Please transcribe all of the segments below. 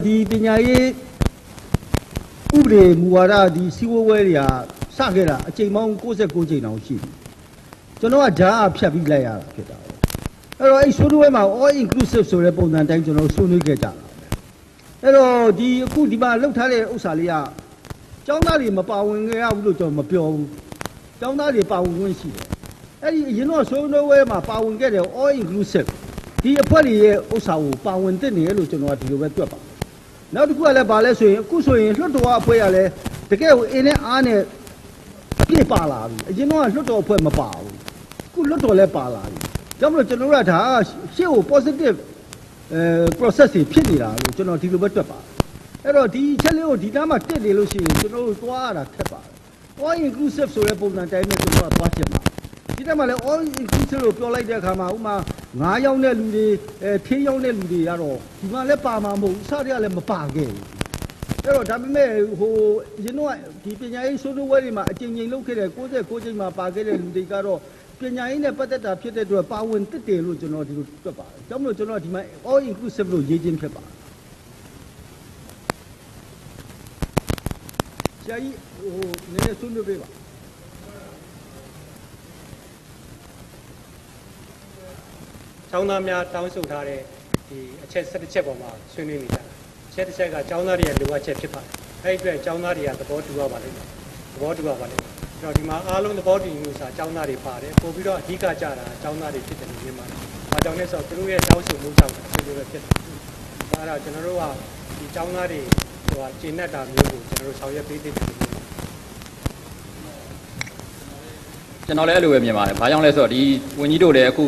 ဒီပညာရေးဥပဒေမူဝါဒဒီစီဝဲဝဲတွေကစခဲ့တာအချိန်ပေါင်း69ချိန်တောင်ရှိပြီကျွန်တော်ကဓာတ်အဖြတ်ပြီးလိုက်ရတာဖြစ်တာအဲ့တော့အဲ့ဆွေးနွေးပွဲမှာ all inclusive ဆိုတဲ့ပုံစံတိုင်းကျွန်တော်ဆွေးနွေးခဲ့ကြတာအဲ့တော့ဒီအခုဒီမှာလှုပ်ထားတဲ့ဥစ္စာလေးကကျောင်းသားတွေမပါဝင်ခဲ့ရဘူးလို့ကျွန်တော်မပြောဘူးကျောင်းသားတွေပါဝင်ခွင့်ရှိတယ်အဲ့ဒီအရင်တော့ဆွေးနွေးပွဲမှာပါဝင်ခဲ့တဲ့ all inclusive ဒီအဖွဲ့တွေရဲ့ဥစ္စာကိုပါဝင်တဲ့နေလို့ကျွန်တော်ကဒီလိုပဲတွက်ပါနောက်တစ်ခုကလည်းဗာလဲဆိုရင်အခုဆိုရင်လွှတ်တော်အဖွဲ့ကလည်းတကယ်ကိုအင်းနဲ့အားနဲ့အပြည့်ပါလာပြီအရင်တော့လွှတ်တော်အဖွဲ့မပါဘူးအခုလွှတ်တော်လည်းပါလာပြီဒါမှမဟုတ်ကျွန်တော်တို့ကဒါရှေ့ကို positive process တွေဖြစ်နေတာလို့ကျွန်တော်ဒီလိုပဲတွက်ပါအဲ့တော့ဒီချက်လေးကိုဒီသားမှာတက်နေလို့ရှိရင်ကျွန်တော်တို့သွားရတာခက်ပါတယ် all inclusive ဆိုတဲ့ပုံစံတိုင်းနဲ့ကျွန်တော်ကသွားချင်ပါဒီတက်မှာလည်း all inclusive လို့ပြောလိုက်တဲ့အခါမှာဥမာ9ရောက်တဲ့လူတွေထင်းရောက်တဲ့လူတွေကတော့ဒီမှာလည်းပါမှာမဟုတ်ဘူးစတွေကလည်းမပါခဲ့ဘူးအဲ့တော့ဒါပေမဲ့ဟိုရင်းတော့ဒီပညာရေးစိုးစိုးဝဲတွေမှာအကျဉ်းချင်းလုပ်ခဲ့တဲ့69ချိန်မှာပါခဲ့တဲ့လူတွေကတော့ပညာရေးနဲ့ပတ်သက်တာဖြစ်တဲ့အတွက်ပါဝင်တက်တယ်လို့ကျွန်တော်ဒီလိုတွက်ပါတယ်ကြောင့်မလို့ကျွန်တော်ဒီမှာ all inclusive လို့ရေးချင်းဖြစ်ပါတယ်ဆရာကြီးဟိုနည်းနည်းဆွေးနွေးပေးပါကျောင်းသားများတောင်းဆိုထားတဲ့ဒီအချက်17ချက်ပေါ်မှာဆွေးနွေးနေကြတာချက်တစ်ချက်ကကျောင်းသားတွေရဲ့လိုအပ်ချက်ဖြစ်ပါတယ်အဲ့ဒီအတွက်ကျောင်းသားတွေကသဘောတူရပါလိမ့်မယ်သဘောတူရပါလိမ့်မယ်အဲ့တော့ဒီမှာအားလုံးသဘောတူမှုစာကျောင်းသားတွေပါတယ်ပို့ပြီးတော့အဓိကကြတာကျောင်းသားတွေဖြစ်တယ်လို့မြင်ပါတယ်ဘာကြောင့်လဲဆိုတော့သူတို့ရဲ့တောင်းဆိုမှုကြောင့်ဆွေးနွေးပဲဖြစ်တယ်အဲ့ဒါကျွန်တော်တို့ကဒီကျောင်းသားတွေဟိုကျင့်တတ်တာမျိုးကိုကျွန်တော်တို့ဆောင်ရွက်ပေးသေးတယ်လို့ကျွန်တော်လည်းအဲ့လိုပဲမြင်ပါတယ်ဘာကြောင့်လဲဆိုတော့ဒီဝန်ကြီးတို့လည်းအခု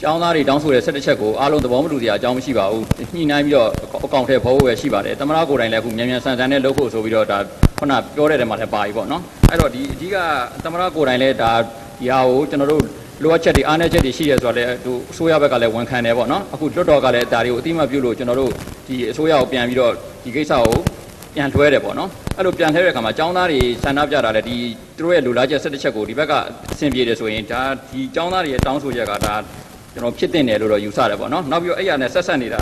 ကျောင်းသားတွေတောင်းဆိုတဲ့17ချက်ကိုအားလုံးသဘောမတူစရာအကြောင်းမရှိပါဘူးညှိနှိုင်းပြီးတော့အကောင့်ထဲပေါ်ဖို့ပဲရှိပါတယ်သမရကိုယ်တိုင်လည်းအခုမြန်မြန်ဆန်ဆန်နဲ့လုပ်ဖို့ဆိုပြီးတော့ဒါခုနပြောတဲ့တဲမှာလည်းပါပြီပေါ့နော်အဲ့တော့ဒီအဓိကသမရကိုယ်တိုင်လည်းဒါဒီဟာကိုကျွန်တော်တို့လိုအပ်ချက်တွေအားနည်းချက်တွေရှိရဲဆိုတော့လည်းသူအစိုးရဘက်ကလည်းဝန်ခံတယ်ပေါ့နော်အခုလွှတ်တော်ကလည်းဒါတွေကိုအတိအမှတ်ပြုလို့ကျွန်တော်တို့ဒီအစိုးရကိုပြန်ပြီးတော့ဒီကိစ္စကိုပြန်လွှဲတယ်ပေါ့နော်အဲ့လိုပြန်လှည့်တဲ့အခါမှာကျောင်းသားတွေဆန္ဒပြတာလည်းဒီသူတို့ရဲ့လူလားချက်17ချက်ကိုဒီဘက်ကအဆင်ပြေတယ်ဆိုရင်ဒါဒီကျောင်းသားတွေရဲ့တောင်းဆိုချက်ကဒါကျွန်တော်ဖြစ်တင်တယ်လို့တော့ယူဆတယ်ပေါ့နော်နောက်ပြီးတော့အဲ့ရနဲ့ဆက်ဆက်နေတာ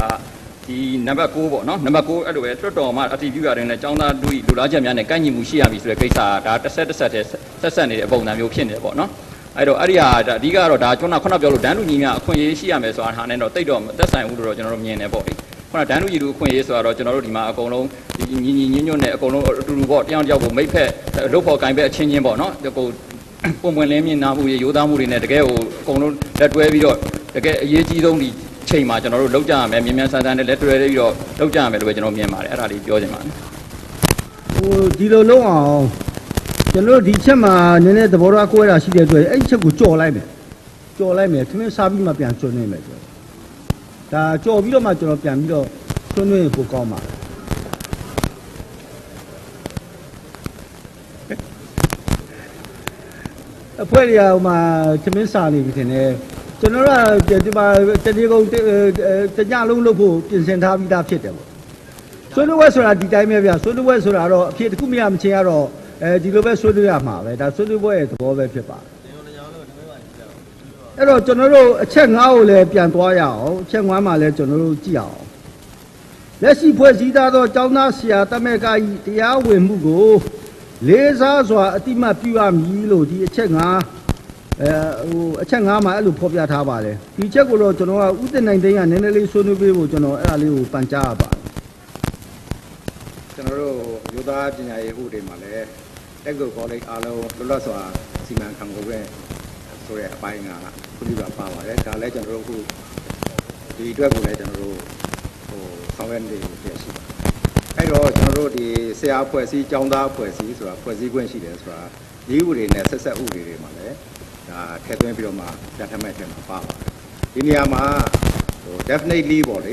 ဒီနံပါတ်6ပေါ့နော်နံပါတ်6အဲ့လိုပဲတွတ်တော်မှာအတီးပြရတယ်နဲ့ចောင်းသားလူလူလားချက်များနဲ့ကန့်ညီမှုရှိရပြီဆိုတဲ့ကိစ္စဒါတစ်ဆက်တည်းဆက်ဆက်နေတဲ့အပုံစံမျိုးဖြစ်နေတယ်ပေါ့နော်အဲ့တော့အဲ့ဒီဟာအဓိကတော့ဒါကျွန်တော်ခုနပြောလို့ဒန်းလူညီများအခွင့်အရေးရှိရမယ်ဆိုတာဟာနဲ့တော့တိတ်တော့သက်ဆိုင်ဘူးလို့တော့ကျွန်တော်တို့မြင်နေပေါ့လေခုနဒန်းလူညီလူအခွင့်အရေးဆိုတာတော့ကျွန်တော်တို့ဒီမှာအကုန်လုံးဒီညီညွတ်နဲ့အကုန်လုံးအတူတူပေါ့တယောက်တယောက်ကိုမိတ်ဖက်လုပ်ဖို့ကင်ပဲအချင်းချင်းပေါ့နော်ကိုပုံပွင့်လင်းမြင်နာမှုရိုးသားမှုတွေနဲ့တကယ်ကိုအကုန်လုံးလက်တွဲပြီးတော့တကယ်အရေးကြီးဆုံးဒီချိန်မှာကျွန်တော်တို့လောက်ကြရမယ်မြန်မြန်ဆန်ဆန်နဲ့လက်တွဲပြီးတော့လောက်ကြရမယ်လို့ပဲကျွန်တော်မြင်ပါတယ်အဲ့ဒါလေးပြောချင်ပါတယ်ဟိုဒီလိုလုံးအောင်ကျွန်တော်ဒီချက်မှာနည်းနည်းသဘောထားကွဲတာရှိတဲ့အတွက်အဲ့ဒီချက်ကိုကြော်လိုက်မယ်ခင်းစားပြီးမှပြန်ကျွန်းနေမယ်ဆိုဒါကြော်ပြီးတော့မှကျွန်တော်ပြန်ပြီးတော့ကျွန်းနေပိုကောင်းပါတယ်အဖွဲ့ရဟိုမှာခင်းစားနေပြီထင်တယ်ကျွန်တော်ကဒီမှာတတိကုန်းတညလုံးလုပ်ဖို့ပြင်ဆင်ထားပြီးသားဖြစ်တယ်ပေါ့ဆွေးနွေးပွဲဆိုတာဒီတိုင်းပဲဗျဆွေးနွေးပွဲဆိုတာတော့အဖြစ်တစ်ခုမရမချင်းကတော့ဒီလိုပဲဆွေးနွေးရမှာပဲဒါဆွေးနွေးပွဲရဲ့သဘောပဲဖြစ်ပါတယ်အဲ့တော့ကျွန်တော်တို့အချက်9ကိုလည်းပြန်သွားရအောင်အချက်9မှာလည်းကျွန်တော်တို့ကြည့်အောင်လက်ရှိဖွဲ့စည်းထားသောကျောင်းသားဆရာတမက်ကဤတရားဝင်မှုကိုလေးစားစွာအတိမတ်ပြုရမည်လို့ဒီအချက်9ဟိုအချက်9မှာအဲ့လိုဖော်ပြထားပါတယ်ဒီချက်ကိုတော့ကျွန်တော်ကဥတည်နိုင်တဲ့ကနည်းနည်းလေးဆွေးနွေးပေးဖို့ကျွန်တော်အဲ့ဒါလေးကိုပန်ကြားရပါတယ်ကျွန်တော်တို့ယူသားပညာရေးဥပဒေမှာလည်းတက္ကသိုလ်ကောလိပ်အားလုံးလွတ်လပ်စွာစီမံခန့်ခွဲခွင့်ဆိုတဲ့အပိုင်းကခုနကပါပါတယ်ဒါလည်းကျွန်တော်တို့အခုဒီအတွက်ကိုလည်းကျွန်တော်တို့ဟိုဆောင်ရွက်နေပြရှိပါတယ်အဲ့တော့ကျွန်တော်တို့ဒီဆရာအဖွဲ့အစည်းကျောင်းသားအဖွဲ့အစည်းဆိုတာဖွဲ့စည်းခွင့်ရှိတယ်ဆိုတာဒီဥပဒေနဲ့ဆက်ဆက်ဥပဒေတွေမှာလည်းဒါထည့်သွင်းပြီးတော့မှပြဋ္ဌာန်းမဲ့ထဲမှာပါပါတယ်ဒီနေရာမှာဟို definitely ပေါ့လေ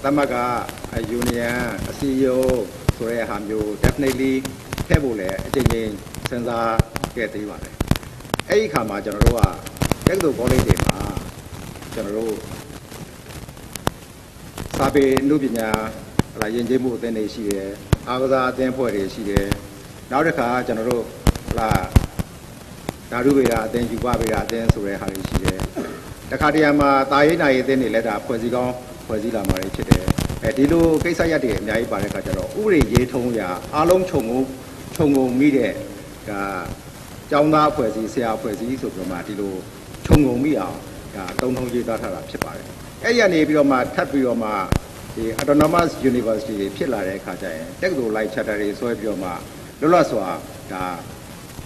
သမဂ္ဂ union အစည်းအရုံးဆိုတဲ့ဟာမျိုး definitely ထည့်ဖို့လည်းအချိန်ချင်းစဉ်းစားခဲ့သေးပါတယ်အဲ့ဒီခါမှာကျွန်တော်တို့ကတက္ကသိုလ်ကောလိပ်တွေမှာကျွန်တော်တို့စာပေအမှုပညာယဉ်ကျေးမှုအသင်းတွေရှိတယ်အားကစားအသင်းဖွဲ့တွေရှိတယ်နောက်တစ်ခါကျွန်တော်တို့ဓာတုဗေဒအသင်းယူပဗေဒအသင်းဆိုတဲ့ဟာတွေရှိတယ်တခါတရံမှာတာရေးနာရေးအသင်းတွေလည်းဒါဖွဲ့စည်းကောင်းဖွဲ့စည်းလာမှာတွေဖြစ်တယ် ဒီလိုကိစ္စရပ်တွေအများကြီးပါတဲ့အခါကျတော့ဥပဒေရေးထုံးရာအားလုံးခြုံငုံမိတဲ့ဒါကျောင်းသားအဖွဲ့အစည်းဆရာအဖွဲ့အစည်းဆိုပြီးတော့မှဒီလိုခြုံငုံမိအောင်ဒါတုံ့ရေးသားထားတာဖြစ်ပါတယ်အဲ့ဒီကနေပြီးတော့မှထပ်ပြီးတော့မှဒီ autonomous university တွေဖြစ်လာတဲ့အခါကျရင်တက္ကသိုလ်လိုက် charter တွေဆွဲပြီးတော့မှလွတ်လပ်စွာဒါ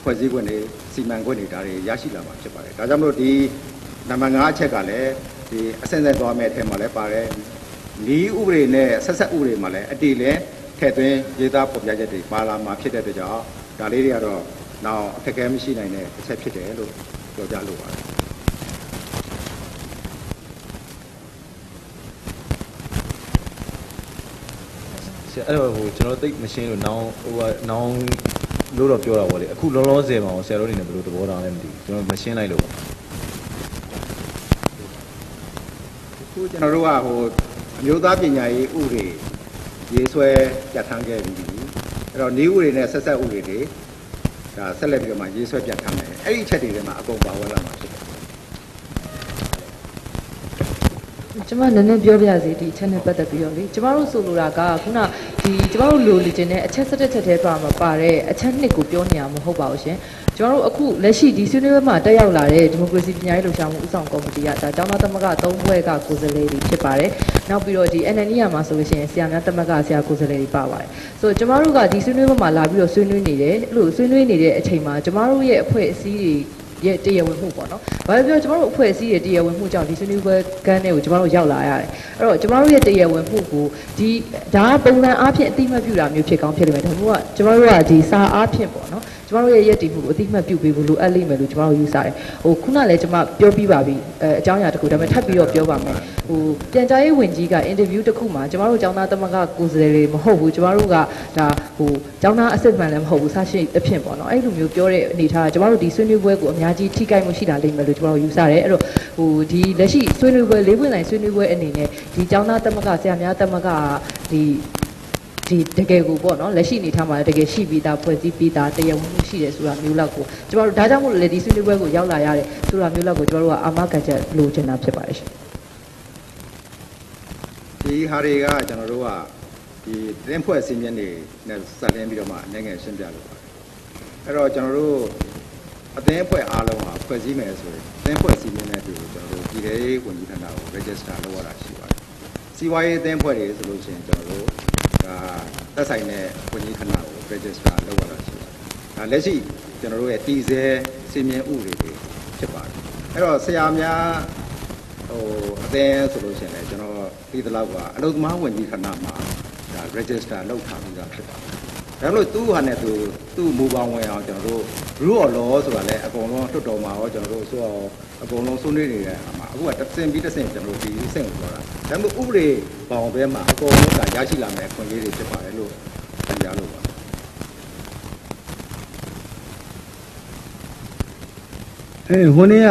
ဖွဲ့စည်းခွင့်တွေစီမံခွင့်တွေဒါတွေရရှိလာမှာဖြစ်ပါတယ်ဒါကြောင့်မလို့ဒီနံပါတ်5အချက်ကလည်းဒီအစဉ်ဆက်သွားမဲ့အထက်မှာလည်းပါတယ်ဤဥပဒေနဲ့ဆက်ဆက်ဥပဒေမှာလည်းအတီလည်းထည့်သွင်းရေးသားပေါ်ပြချက်တွေပါလာမှာဖြစ်တဲ့အတွက်ကြောင့်ဒါလေးတွေကတော့နောက်အခက်အခဲမရှိနိုင်တဲ့အချက်ဖြစ်တယ်လို့ပြောကြလိုပါတယ်အဲ့တော့ကျွန်တော်သိမရှင်းလို့နောင်လို့တော့ပြောတာပေါ့လေအခုလောလောဆယ်မှာဆရာတို့အနေနဲ့ဘယ်လိုသဘောထားလဲမသိဘူးကျွန်တော်မရှင်းလိုက်လို့အခုကျွန်တော်တို့ကအမျိုးသားပညာရေးဥပဒေရေးဆွဲပြဋ္ဌာန်းခဲ့ပြီးအဲ့တော့ဤဥပဒေနဲ့ဆက်ဆက်ဥပဒေတွေဒါဆက်လက်ပြီးတော့မှရေးဆွဲပြဋ္ဌာန်းမယ်အဲ့ဒီအချက်တွေထဲမှာအကုန်ပါဝင်လာမှာဖြစ်တယ်ကျွန်မနည်းနည်းပြောပြစီဒီအချက်နဲ့ပတ်သက်ပြီးတော့လေကျမတို့ဆိုလိုတာကခုနဒီကျမတို့လိုလီကျင်တဲ့အချက်17ချက်ထဲပါမှာပါတဲ့အချက်2ကိုပြောနေရမှာမဟုတ်ပါဘူးရှင်ကျမတို့အခုလက်ရှိဒီဆွေးနွေးပွဲမှာတက်ရောက်လာတဲ့ဒီမိုကရေစီပညာရေးလှုပ်ရှားမှုဥဆောင်ကော်မတီကဒါကျောင်းသားသမဂ္ဂ3ဘွဲ့ကကိုယ်စားလှယ်တွေဖြစ်ပါတယ်နောက်ပြီးတော့ဒီ NND မှာဆိုလို့ရှိရင်ဆရာများသမဂ္ဂဆရာကိုယ်စားလှယ်တွေပါပါတယ်ဆိုတော့ကျမတို့ကဒီဆွေးနွေးပွဲမှာလာပြီးတော့ဆွေးနွေးနေတယ်အဲ့လိုဆွေးနွေးနေတဲ့အချိန်မှာကျမတို့ရဲ့အဖွဲ့အစည်းတွေရဲ့တရားဝင်မှုပေါ့နော်။ဘာလို့ပြောကျမတို့အဖွဲ့အစည်းရဲ့တရားဝင်မှုကြောင့်ဒီဆွေးနွေးပွဲကန်းတွေကိုကျမတို့ရောက်လာရတယ်။အဲ့တော့ကျမတို့ရဲ့တရားဝင်မှုကိုဒီဒါပုံစံအားဖြင့်အတိမတ်ပြုတာမျိုးဖြစ်ကောင်းဖြစ်လိမ့်မယ်။ဒါမှမဟုတ်ကျမတို့ကဒီစာအားဖြင့်ပေါ့နော်။ကျမတို့ရဲ့ရည်တည်မှုကိုအတိမတ်ပြုပေးဖို့လိုအပ်လိမ့်မယ်လို့ကျမတို့ယူဆတယ်။ခုနလည်းကျမပြောပြပါပြီ။အကြောင်းအရာတစ်ခုဒါပေမဲ့ထပ်ပြီးတော့ပြောပါမယ်။ပြန်ကြားရေးဝန်ကြီးကအင်တာဗျူးတစ်ခုမှာကျမတို့ကျောင်းသားသမဂ္ဂကိုယ်စားလှယ်တွေမဟုတ်ဘူး။ကျမတို့ကဒါကျောင်းသားအစစ်မှန်လည်းမဟုတ်ဘူး။ဆရှိအဖြစ်ပေါ့နော်။အဲ့လိုမျိုးပြောတဲ့အနေထားကကျမတို့ဒီဆွေးနွေးပွဲကိုအများကြီးထိခိုက်မှုရှိတာလိမ့်မယ်လို့ကျမတို့ယူဆတယ်။အဲ့တော့ဒီလက်ရှိဆွေးနွေးပွဲ၄ပွင့်ဆိုင်ဆွေးနွေးပွဲအနေနဲ့ဒီကျောင်းသားသမဂ္ဂဆရာများသမဂ္ဂဒီတကယ်ကိုပေါ့နော်လက်ရှိအနေထားမှာတကယ်ရှိပြီးသားဖွဲ့စည်းပြီးသားတရားဝင်မှုရှိတယ်ဆိုတာမျိုးလောက်ကိုကျမတို့ဒါကြောင့်မို့လို့လေဒီဆွေးနွေးပွဲကိုရောက်လာရတဲ့ဆိုတာမျိုးလောက်ကိုကျမတို့ကအာမခံချက်လိုချင်တာဖြစ်ပါတယ်ရှင်ဒီဟာတွေကကျွန်တော်တို့ကဒီတင်းဖွဲ့စည်းမျဉ်းတွေနဲ့စတင်ပြီးတော့မှနိုင်ငံရှင်းပြလို့ပါတယ်အဲ့တော့ကျွန်တော်တို့အသင်းအဖွဲ့အားလုံးဟာဖွဲ့စည်းမယ်ဆိုရင်တင်းဖွဲ့စည်းမျဉ်းနဲ့တူကျွန်တော်တို့ပြည်ထောင်ရေးဝန်ကြီးဌာနကို register လုပ်ရတာရှိပါတယ်စီးပွားရေးအသင်းဖွဲ့တွေဆိုလို့ရှိရင်ကျွန်တော်တို့ဒါသက်ဆိုင်တဲ့ဝန်ကြီးဌာနကို register လုပ်ရတာရှိပါတယ်ဒါလက်ရှိကျွန်တော်တို့ရဲ့တည်ဆဲစီမံဥပဒေတွေဖြစ်ပါတယ်အဲ့တော့ဆရာများအသင်းဆိုလို့ရှိရင်လည်းကျွန်တော်ဒီတလောက်ကအလုပ်သမားဝန်ကြီးဌာနမှာဒါ register လုပ်ထားပြီးသားဖြစ်ပါတယ်ဒါလို့သူ့ဟာနဲ့သူ့မူပေါင်းဝင်အောင်ကျွန်တော်တို့ rule of law ဆိုတာလည်းအကုန်လုံးတွတ်တော်မှာရောကျွန်တော်တို့ဆိုအောင်အကုန်လုံးဆွေးနွေးနေတဲ့အခါမှာအခုကတစ်ဆင့်ပြီးတစ်ဆင့်ကျွန်တော်တို့ဒီဆင့်ကိုပြောတာဒါမှမဟုတ်ဥပဒေပေါင်းဘဲမှာအကုန်လုံးကရရှိလာမယ့်ခွင့်လေးတွေဖြစ်ပါတယ်လို့ပြောလို့ပါဟိုနေ့က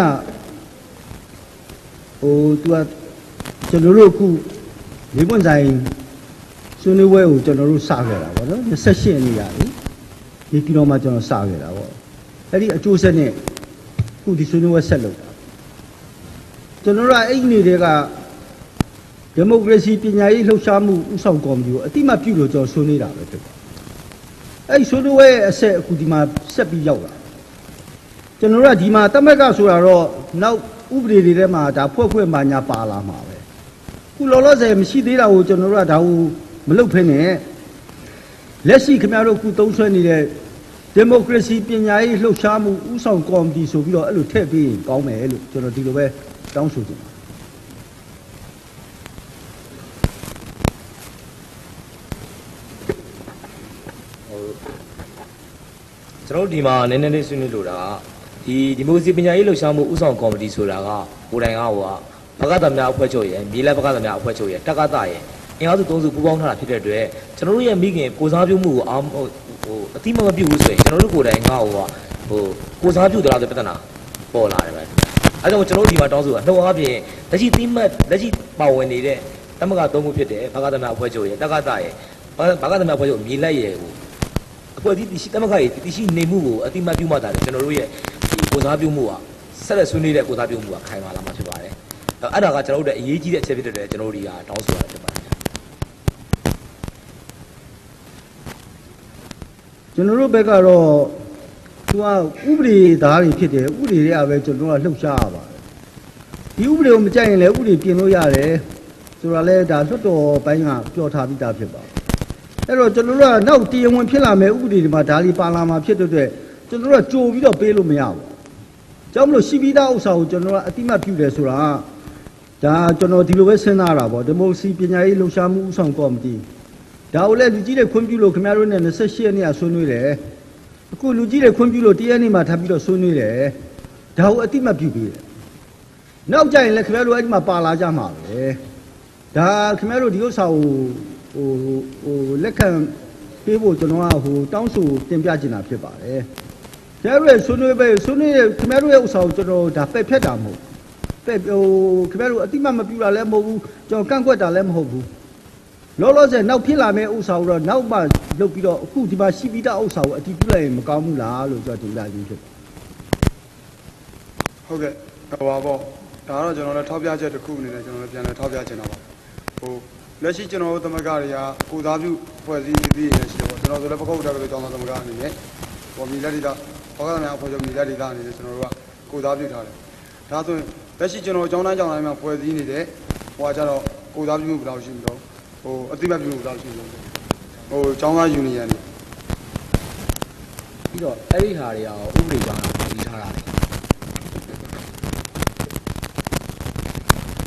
သူကကျွန်တော်တို့အခု၄ပွင့်ဆိုင်ဆွေးနွေးပွဲကိုကျွန်တော်တို့စခဲ့တာပေါ့နော်28ရက်နေ့ရပြီဒီကီလိုမှကျွန်တော်စခဲ့တာပေါ့အဲ့ဒီအကျိုးဆက်နဲ့အခုဒီဆွေးနွေးပွဲဆက်လုပ်တာကျွန်တော်တို့အဲ့ဒီနေ့တည်းကဒီမိုကရေစီပညာရေးလှုပ်ရှားမှုဥဆောင်ကော်မတီကိုအတိမတ်ပြုလို့ကျွန်တော်ဆွေးနွေးတာပဲဖြစ်တယ်အဲ့ဒီဆွေးနွေးပွဲအဆက်အခုဒီမှာဆက်ပြီးရောက်လာကျွန်တော်တို့ကဒီမှာတမက်ကဆိုတာတော့နောက်ဥပဒေတွေထဲမှာဒါဖွဲ့ခွင့်မှညာပါလာမှာပဲခုလောလောဆယ်မရှိသေးတာကိုကျွန်တော်တို့ကဒါကိုမလုပ်ဖ ೇನೆ လက်ရှိခင်ဗျားတို့ခုသုံးဆွဲနေတဲ့ဒီမိုကရေစီပညာရေးလှုပ်ရှားမှုဥဆောင်ကော်မတီဆိုပြီးတော့အဲ့လိုထည့်ပြီးကောင်းမယ်လို့ကျွန်တော်ဒီလိုပဲတောင်းဆိုချင်တယ်ကျွန်တော်ဒီမှာနည်းနည်းလေးဆွေးနွေးလို့တာဒီမိုကရေစီပညာရေးလှုပ်ရှားမှုဥဆောင်ကော်မတီဆိုတာကကိုယ်တိုင်ကဘဂသမများအဖွဲ့ချုပ်ရဲ့မြေလက်ဘဂသမများအဖွဲ့ချုပ်ရဲ့တက္ကသရဲ့အင်အားစု3စုပူးပေါင်းထားတာဖြစ်တဲ့အတွက်ကျွန်တော်တို့ရဲ့မိခင်ကိုစားပြုမှုကိုအတိမမပြုဘူးဆိုရင်ကျွန်တော်တို့ကိုယ်တိုင်ကိုစားပြုသလားဆိုပြဿနာပေါ်လာတယ်ပဲအဲကြောင့်ကျွန်တော်တို့ဒီမှာတောင်းဆိုတာနှုတ်အားဖြင့်လက်ရှိပါဝင်နေတဲ့တမက3ခုဖြစ်တဲ့ဘဂသမများအဖွဲ့ချုပ်ရဲ့တက္ကသရဲ့ဘဂသမများအဖွဲ့ချုပ်မြေလက်ရဲ့အဖွဲ့ဒီရှိတမကရဲ့ဒီရှိနေမှုကိုအတိမပြုမှသာလေကျွန်တော်တို့ရဲ့ဒီကိုစားပြုမှုကဆက်လက်ဆွေးနွေးတဲ့ကိုစားပြုမှုကခိုင်မာလာမှာဖြစ်ပါတယ်အဲ့ဒါကကျွန်တော်တို့ရဲ့အရေးကြီးတဲ့အချက်ဖြစ်တဲ့ကျွန်တော်တို့ဒီကတောင်းဆိုတာဖြစ်ပါတယ် ကျွန်တော်တို့ဘက်ကတော့သူကဥပဒေသားတွေဖြစ်တယ်ဥပဒေတွေကပဲကျွန်တော်တို့ကလှုပ်ရှားရပါတယ်ဒီဥပဒေကိုမကြိုက်ရင်လည်းဥပဒေပြင်လို့ရတယ်ဆိုတာလဲဒါလွတ်တော်ပိုင်းကပြောထားပြီးသားဖြစ်ပါတယ်အဲ့တော့ကျွန်တော်တို့ကနောက်တရားဝင်ဖြစ်လာမယ်ဥပဒေတွေမှာဒါလေးပါလာမှာဖြစ်တဲ့အတွက်ကျွန်တော်တို့ကကြိုပြီးတော့ပေးလို့မရဘူးကြောင့်မလို့ရှိပြီးသားဥစ္စာကိုကျွန်တော်တို့ကအတိမတ်ပြုတယ်ဆိုတာဒါကျွန်တော်ဒီလိုပဲစဉ်းစားတာပေါ့ဒီမိုကရေစီပညာရေးလှုပ်ရှားမှုဥဆောင်ကော်မတီဒါကိုလည်းလူကြီးတွေခွင့်ပြုလို့ခင်ဗျားတို့နဲ့28ရက်နေ့ကဆွေးနွေးတယ်အခုလူကြီးတွေခွင့်ပြုလို့1ရက်နေ့မှထပ်ပြီးတော့ဆွေးနွေးတယ်ဒါကိုအတိမတ်ပြုပြီးတယ်နောက်ကြရင်လည်းခင်ဗျားတို့အဲ့ဒီမှာပါလာကြမှာပဲဒါခင်ဗျားတို့ဒီဥစ္စာကိုလက်ခံပေးဖို့ကျွန်တော်ကတောင်းဆိုတင်ပြချင်တာဖြစ်ပါတယ်ခင်ဗျားတို့ရဲ့ဆွေးနွေးခင်ဗျားတို့ရဲ့ဥစ္စာကိုကျွန်တော်ဒါပယ်ဖြတ်တာမဟုတ်ခင်ဗျားတို့အတိမတ်မပြုတာလည်းမဟုတ်ဘူးကျွန်တော်ကန့်ကွက်တာလည်းမဟုတ်ဘူးလောလောဆယ်နောက်ဖြစ်လာမယ့်ဥစ္စာကိုတော့နောက်မှလုပ်ပြီးတော့အခုဒီမှာရှိပြီးသားဥစ္စာကိုအတည်ပြုလိုက်ရင်မကောင်းဘူးလားလို့ကျွန်တော်တင်ပြခြင်းဖြစ်ဟုတ်ကဲ့ဟောပါပေါ့ဒါကတော့ကျွန်တော်လည်းထောက်ပြချက်တစ်ခုအနေနဲ့ကျွန်တော်လည်းပြန်လည်းထောက်ပြချင်တာပါလက်ရှိကျွန်တော်တို့သမဂ္ဂတွေကကိုသားပြုဖွဲ့စည်းပြီးနေရှိတယ်ပေါ့ကျွန်တော်ဆိုလည်းပကုတ်တက်ပြီးတောင်းသမဂ္ဂအနေနဲ့မြေလက်ဒေသဘောကများဖွဲ့ချုပ်မြေလက်ဒေသအနေနဲ့ကျွန်တော်တို့ကကိုသားပြုထားတယ်ဒါဆိုရင်လက်ရှိကျွန်တော်ကျောင်းတိုင်းမှာဖွဲ့စည်းနေတဲ့ဟိုကကြတော့ကိုသားပြုမှုဘယ်လောက်ရှိမလို့အတိမတ်ပြုမှုဘယ်လောက်ရှိမလို့ကျောင်းသားယူနီယံတွေပြီးတော့အဲ့ဒီဟာတွေရောဥပဒေကြောင်းပြီးထားတာ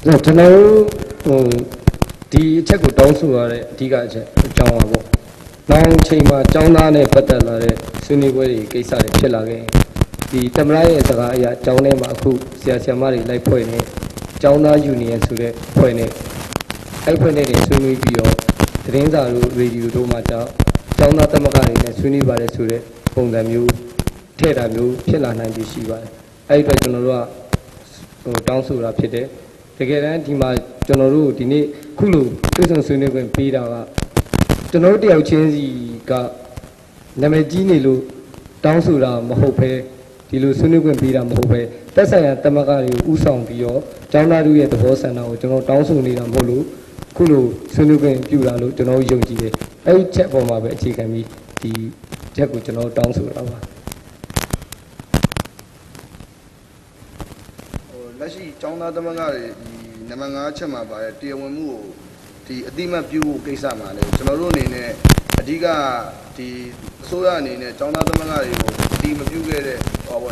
လေကျွန်တော်ဒီအချက်ကိုတောင်းဆိုရတဲ့အဓိကအချက်အကြောင်းပါပေါ့နောက်ချိန်မှာကျောင်းသားနဲ့ပတ်သက်လာတဲ့ဆွေးနွေးပွဲတွေကိစ္စတွေဖြစ်လာခဲ့ဒီတမရရဲ့စကားအရာကျောင်းထဲမှာအခုဆရာဆရာမတွေလိုက်ဖွဲ့နေကျောင်းသားယူနီယံဆိုတဲ့ဖွဲ့နေအဲ့ဖွဲ့နေတဲ့ဆွေးနွေးပြီးတော့သတင်းစာတို့ရေဒီယိုတို့မှာကျောင်းသားသမဂ္ဂတွေနဲ့ဆွေးနွေးပါတယ်ဆိုတဲ့ပုံစံမျိုးထည့်တာမျိုးဖြစ်လာနိုင်ပြီးရှိပါတယ်အဲ့ဒီအတွက်ကျွန်တော်တို့ကတောင်းဆိုတာဖြစ်တယ်တကယ်တမ်းဒီမှာကျွန်တော်တို့ဒီနေ့ခုလိုတွေ့ဆုံဆွေးနွေးခွင့်ပေးတာကကျွန်တော်တို့တယောက်ချင်းစီကနာမည်ကြီးနေလို့တောင်းဆိုတာမဟုတ်ဘဲဒီလိုဆွေးနွေးခွင့်ပေးတာမဟုတ်ပဲတက်ဆိုင်ရာတမကတွေကိုဥဆောင်ပြီးတော့ကျောင်းသားတို့ရဲ့သဘောဆန္ဒကိုကျွန်တော်တောင်းဆိုနေတာမဟုတ်လို့ခုလိုဆွေးနွေးခွင့်ပြုလာလို့ကျွန်တော်ယုံကြည်တယ်အဲ့ဒီချက်ပေါ်မှာပဲအခြေခံပြီးဒီချက်ကိုကျွန်တော်တောင်းဆိုတာပါလက်ရှိကျောင်းသားသမဂ္ဂတွေဒီနံပါတ်5ချက်မှာပါတဲ့တရားဝင်မှုကိုဒီအတိမတ်ပြုဖို့ကိစ္စမှာလေကျွန်တော်တို့အနေနဲ့အဓိကဒီအစိုးရအနေနဲ့ကျောင်းသားသမဂ္ဂတွေကိုဒီမပြုခဲ့တဲ့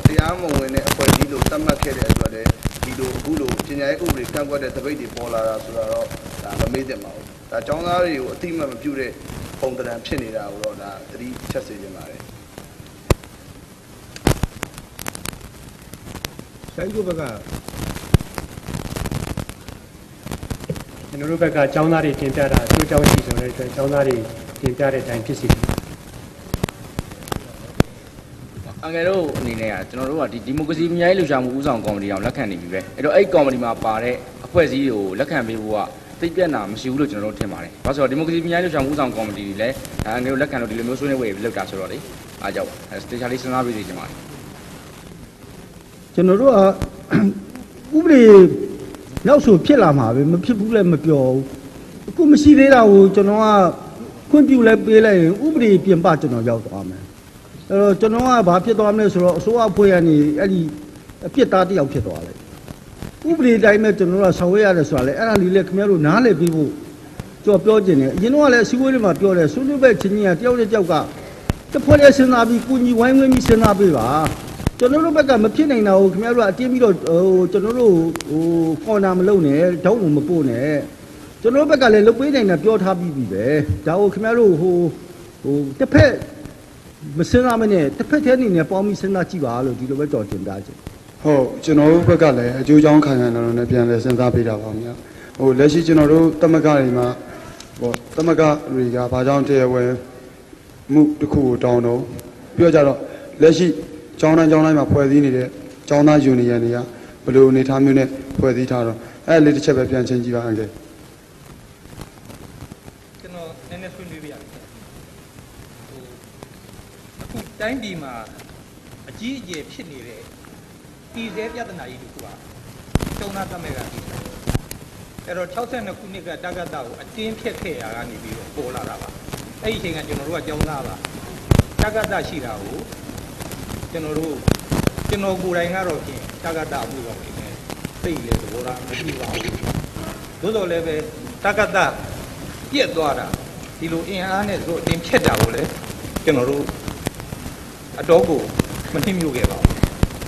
တရားမဝင်တဲ့အဖွဲ့အစည်းလို့သတ်မှတ်ခဲ့တဲ့အတွက်လည်းဒီလိုအခုလိုပညာရေးဥပဒေကန့်ကွက်တဲ့တပိတ်တွေပေါ်လာတာဆိုတော့ဒါမမေ့သင့်ပါဘူးဒါကျောင်းသားတွေကိုအတိမတ်မပြုတဲ့ပုံသဏ္ဍာန်ဖြစ်နေတာကိုတော့ဒါသတိချက်စေချင်ပါတယ်ဆိုင်ကိုဘက်ကကျွန်တော်တို့ဘက်ကကျောင်းသားတွေတင်ပြတာအကျိုးအကြောင်းရှိဆိုတဲ့အတွက်ကျောင်းသားတွေတင်ပြတဲ့အတိုင်းဖြစ်စီတယ်အငယ်တို့အနေနဲ့ကကျွန်တော်တို့ကဒီမိုကရေစီပညာရေးလှုပ်ရှားမှုဦးဆောင်ကော်မတီအောင်လက်ခံနေပြီပဲအဲ့တော့အဲ့ကော်မတီမှာပါတဲ့အဖွဲ့အစည်းတွေကိုလက်ခံပေးဖို့ကသိပြတ်နာမရှိဘူးလို့ကျွန်တော်တို့ထင်ပါတယ်။ဘာလို့ဆိုတော့ဒီမိုကရေစီပညာရေးလှုပ်ရှားမှုဦးဆောင်ကော်မတီတွေလည်းအငယ်တို့လက်ခံလို့ဒီလိုမျိုးဆွေးနွေးပွဲတွေလုပ်တာဆိုတော့လေအားကြောင့်စတေချာလေးစဉ်းစားပြီးနေကြပါမယ်ကျွန်တော်တို့ကဥပဒေနောက်ဆိုဖြစ်လာမှာပဲမဖြစ်ဘူးလည်းမပြောဘူးအခုမရှိသေးတာကိုကျွန်တော်ကခွင့်ပြုလဲပေးလိုက်ရင်ဥပဒေပြင်ပကျွန်တော်ရောက်သွားမယ်အဲ့တော့ကျွန်တော်ကဘာဖြစ်သွားမလဲဆိုတော့အစိုးရအဖွဲ့ကနေအဲ့ဒီအပြစ်သားတစ်ယောက်ဖြစ်သွားတယ်ဥပဒေတိုင်းမဲ့ကျွန်တော်တို့ကဆောင်ရွက်ရတယ်ဆိုတာလေအဲ့ဒါလေးလေခင်ဗျားတို့နားလည်ပြီးဖို့ကျွန်တော်ပြောချင်တယ်အရင်တော့လည်းအစည်းအဝေးတွေမှာပြောတယ်ဆွေးနွေးပွဲချင်းချင်းကတယောက်နဲ့တယောက်ကတစ်ဖွဲ့လေးစဉ်းစားပြီးကိုကြီးဝိုင်းဝန်းပြီးစဉ်းစားပေးပါကျွန်တော်တို့ဘက်ကမဖြစ်နိုင်တာကိုခင်ဗျားတို့ကအတင်းပြီးတော့ကျွန်တော်တို့ကော်နာမလုပ်နဲ့တောင်းလို့မပို့နဲ့ကျွန်တော်တို့ဘက်ကလည်းလုပ်ပေးနိုင်တာပြောထားပြီးပြီပဲဒါကိုခင်ဗျားတို့တစ်ဖက်မစဉ်းစားမနဲ့တစ်ဖက်တည်းအနေနဲ့ပေါင်းပြီးစဉ်းစားကြည့်ပါလို့ဒီလိုပဲတော်တင်ပြချင်ဟုတ်ကျွန်တော်တို့ဘက်ကလည်းအကျိုးကြောင်းခံခံတော့လည်းပြန်လဲစဉ်းစားပေးတာပါဗျာလက်ရှိကျွန်တော်တို့တမကတွေမှာတမကတွေကဘာကြောင့်တရားဝင်မှုတစ်ခုကိုတောင်းတော့ပြောကြတော့လက်ရှိကျောင်းတိုင်းမှာဖွဲ့စည်းနေတဲ့ကျောင်းသားယူနီယံတွေကဘယ်လိုအနေထားမျိုးနဲ့ဖွဲ့စည်းထားတော့အဲ့လေးတစ်ချက်ပဲပြန်ချင်းကြည့်ပါအန်ကယ်ကျွန်တော်နည်းနည်းဆွေးနွေးပြရမယ်အခုတိုင်းပြည်မှာအကြီးအကျယ်ဖြစ်နေတဲ့ပြည်စဲပြဿနာကြီးတစ်ခုပါကျောင်းသားသမဂ္ဂကြီးအဲ့တော့62ခုနှစ်ကတက္ကသိုလ်ကိုအတင်းဖြတ်ခဲ့ရတာကနေပြီးတော့ပေါ်လာတာပါအဲ့ဒီအချိန်ကကျွန်တော်တို့ကကျောင်းသားပါ ကတရှိတာကိုကျွန်တော်ကိုယ်တိုင်ကတော့ဖြင့်တက္ကသမှုပါပဲသိလေသဘောထားမရှိပါဘူးသို့တော်လည်းပဲတက္ကသပြက်သွားတာဒီလိုအင်အားနဲ့ဆိုအတင်ဖြတ်တာကိုလည်းကျွန်တော်တို့အတော်ကိုမနှိမ့်ညွတ်ခဲ့ပါဘူး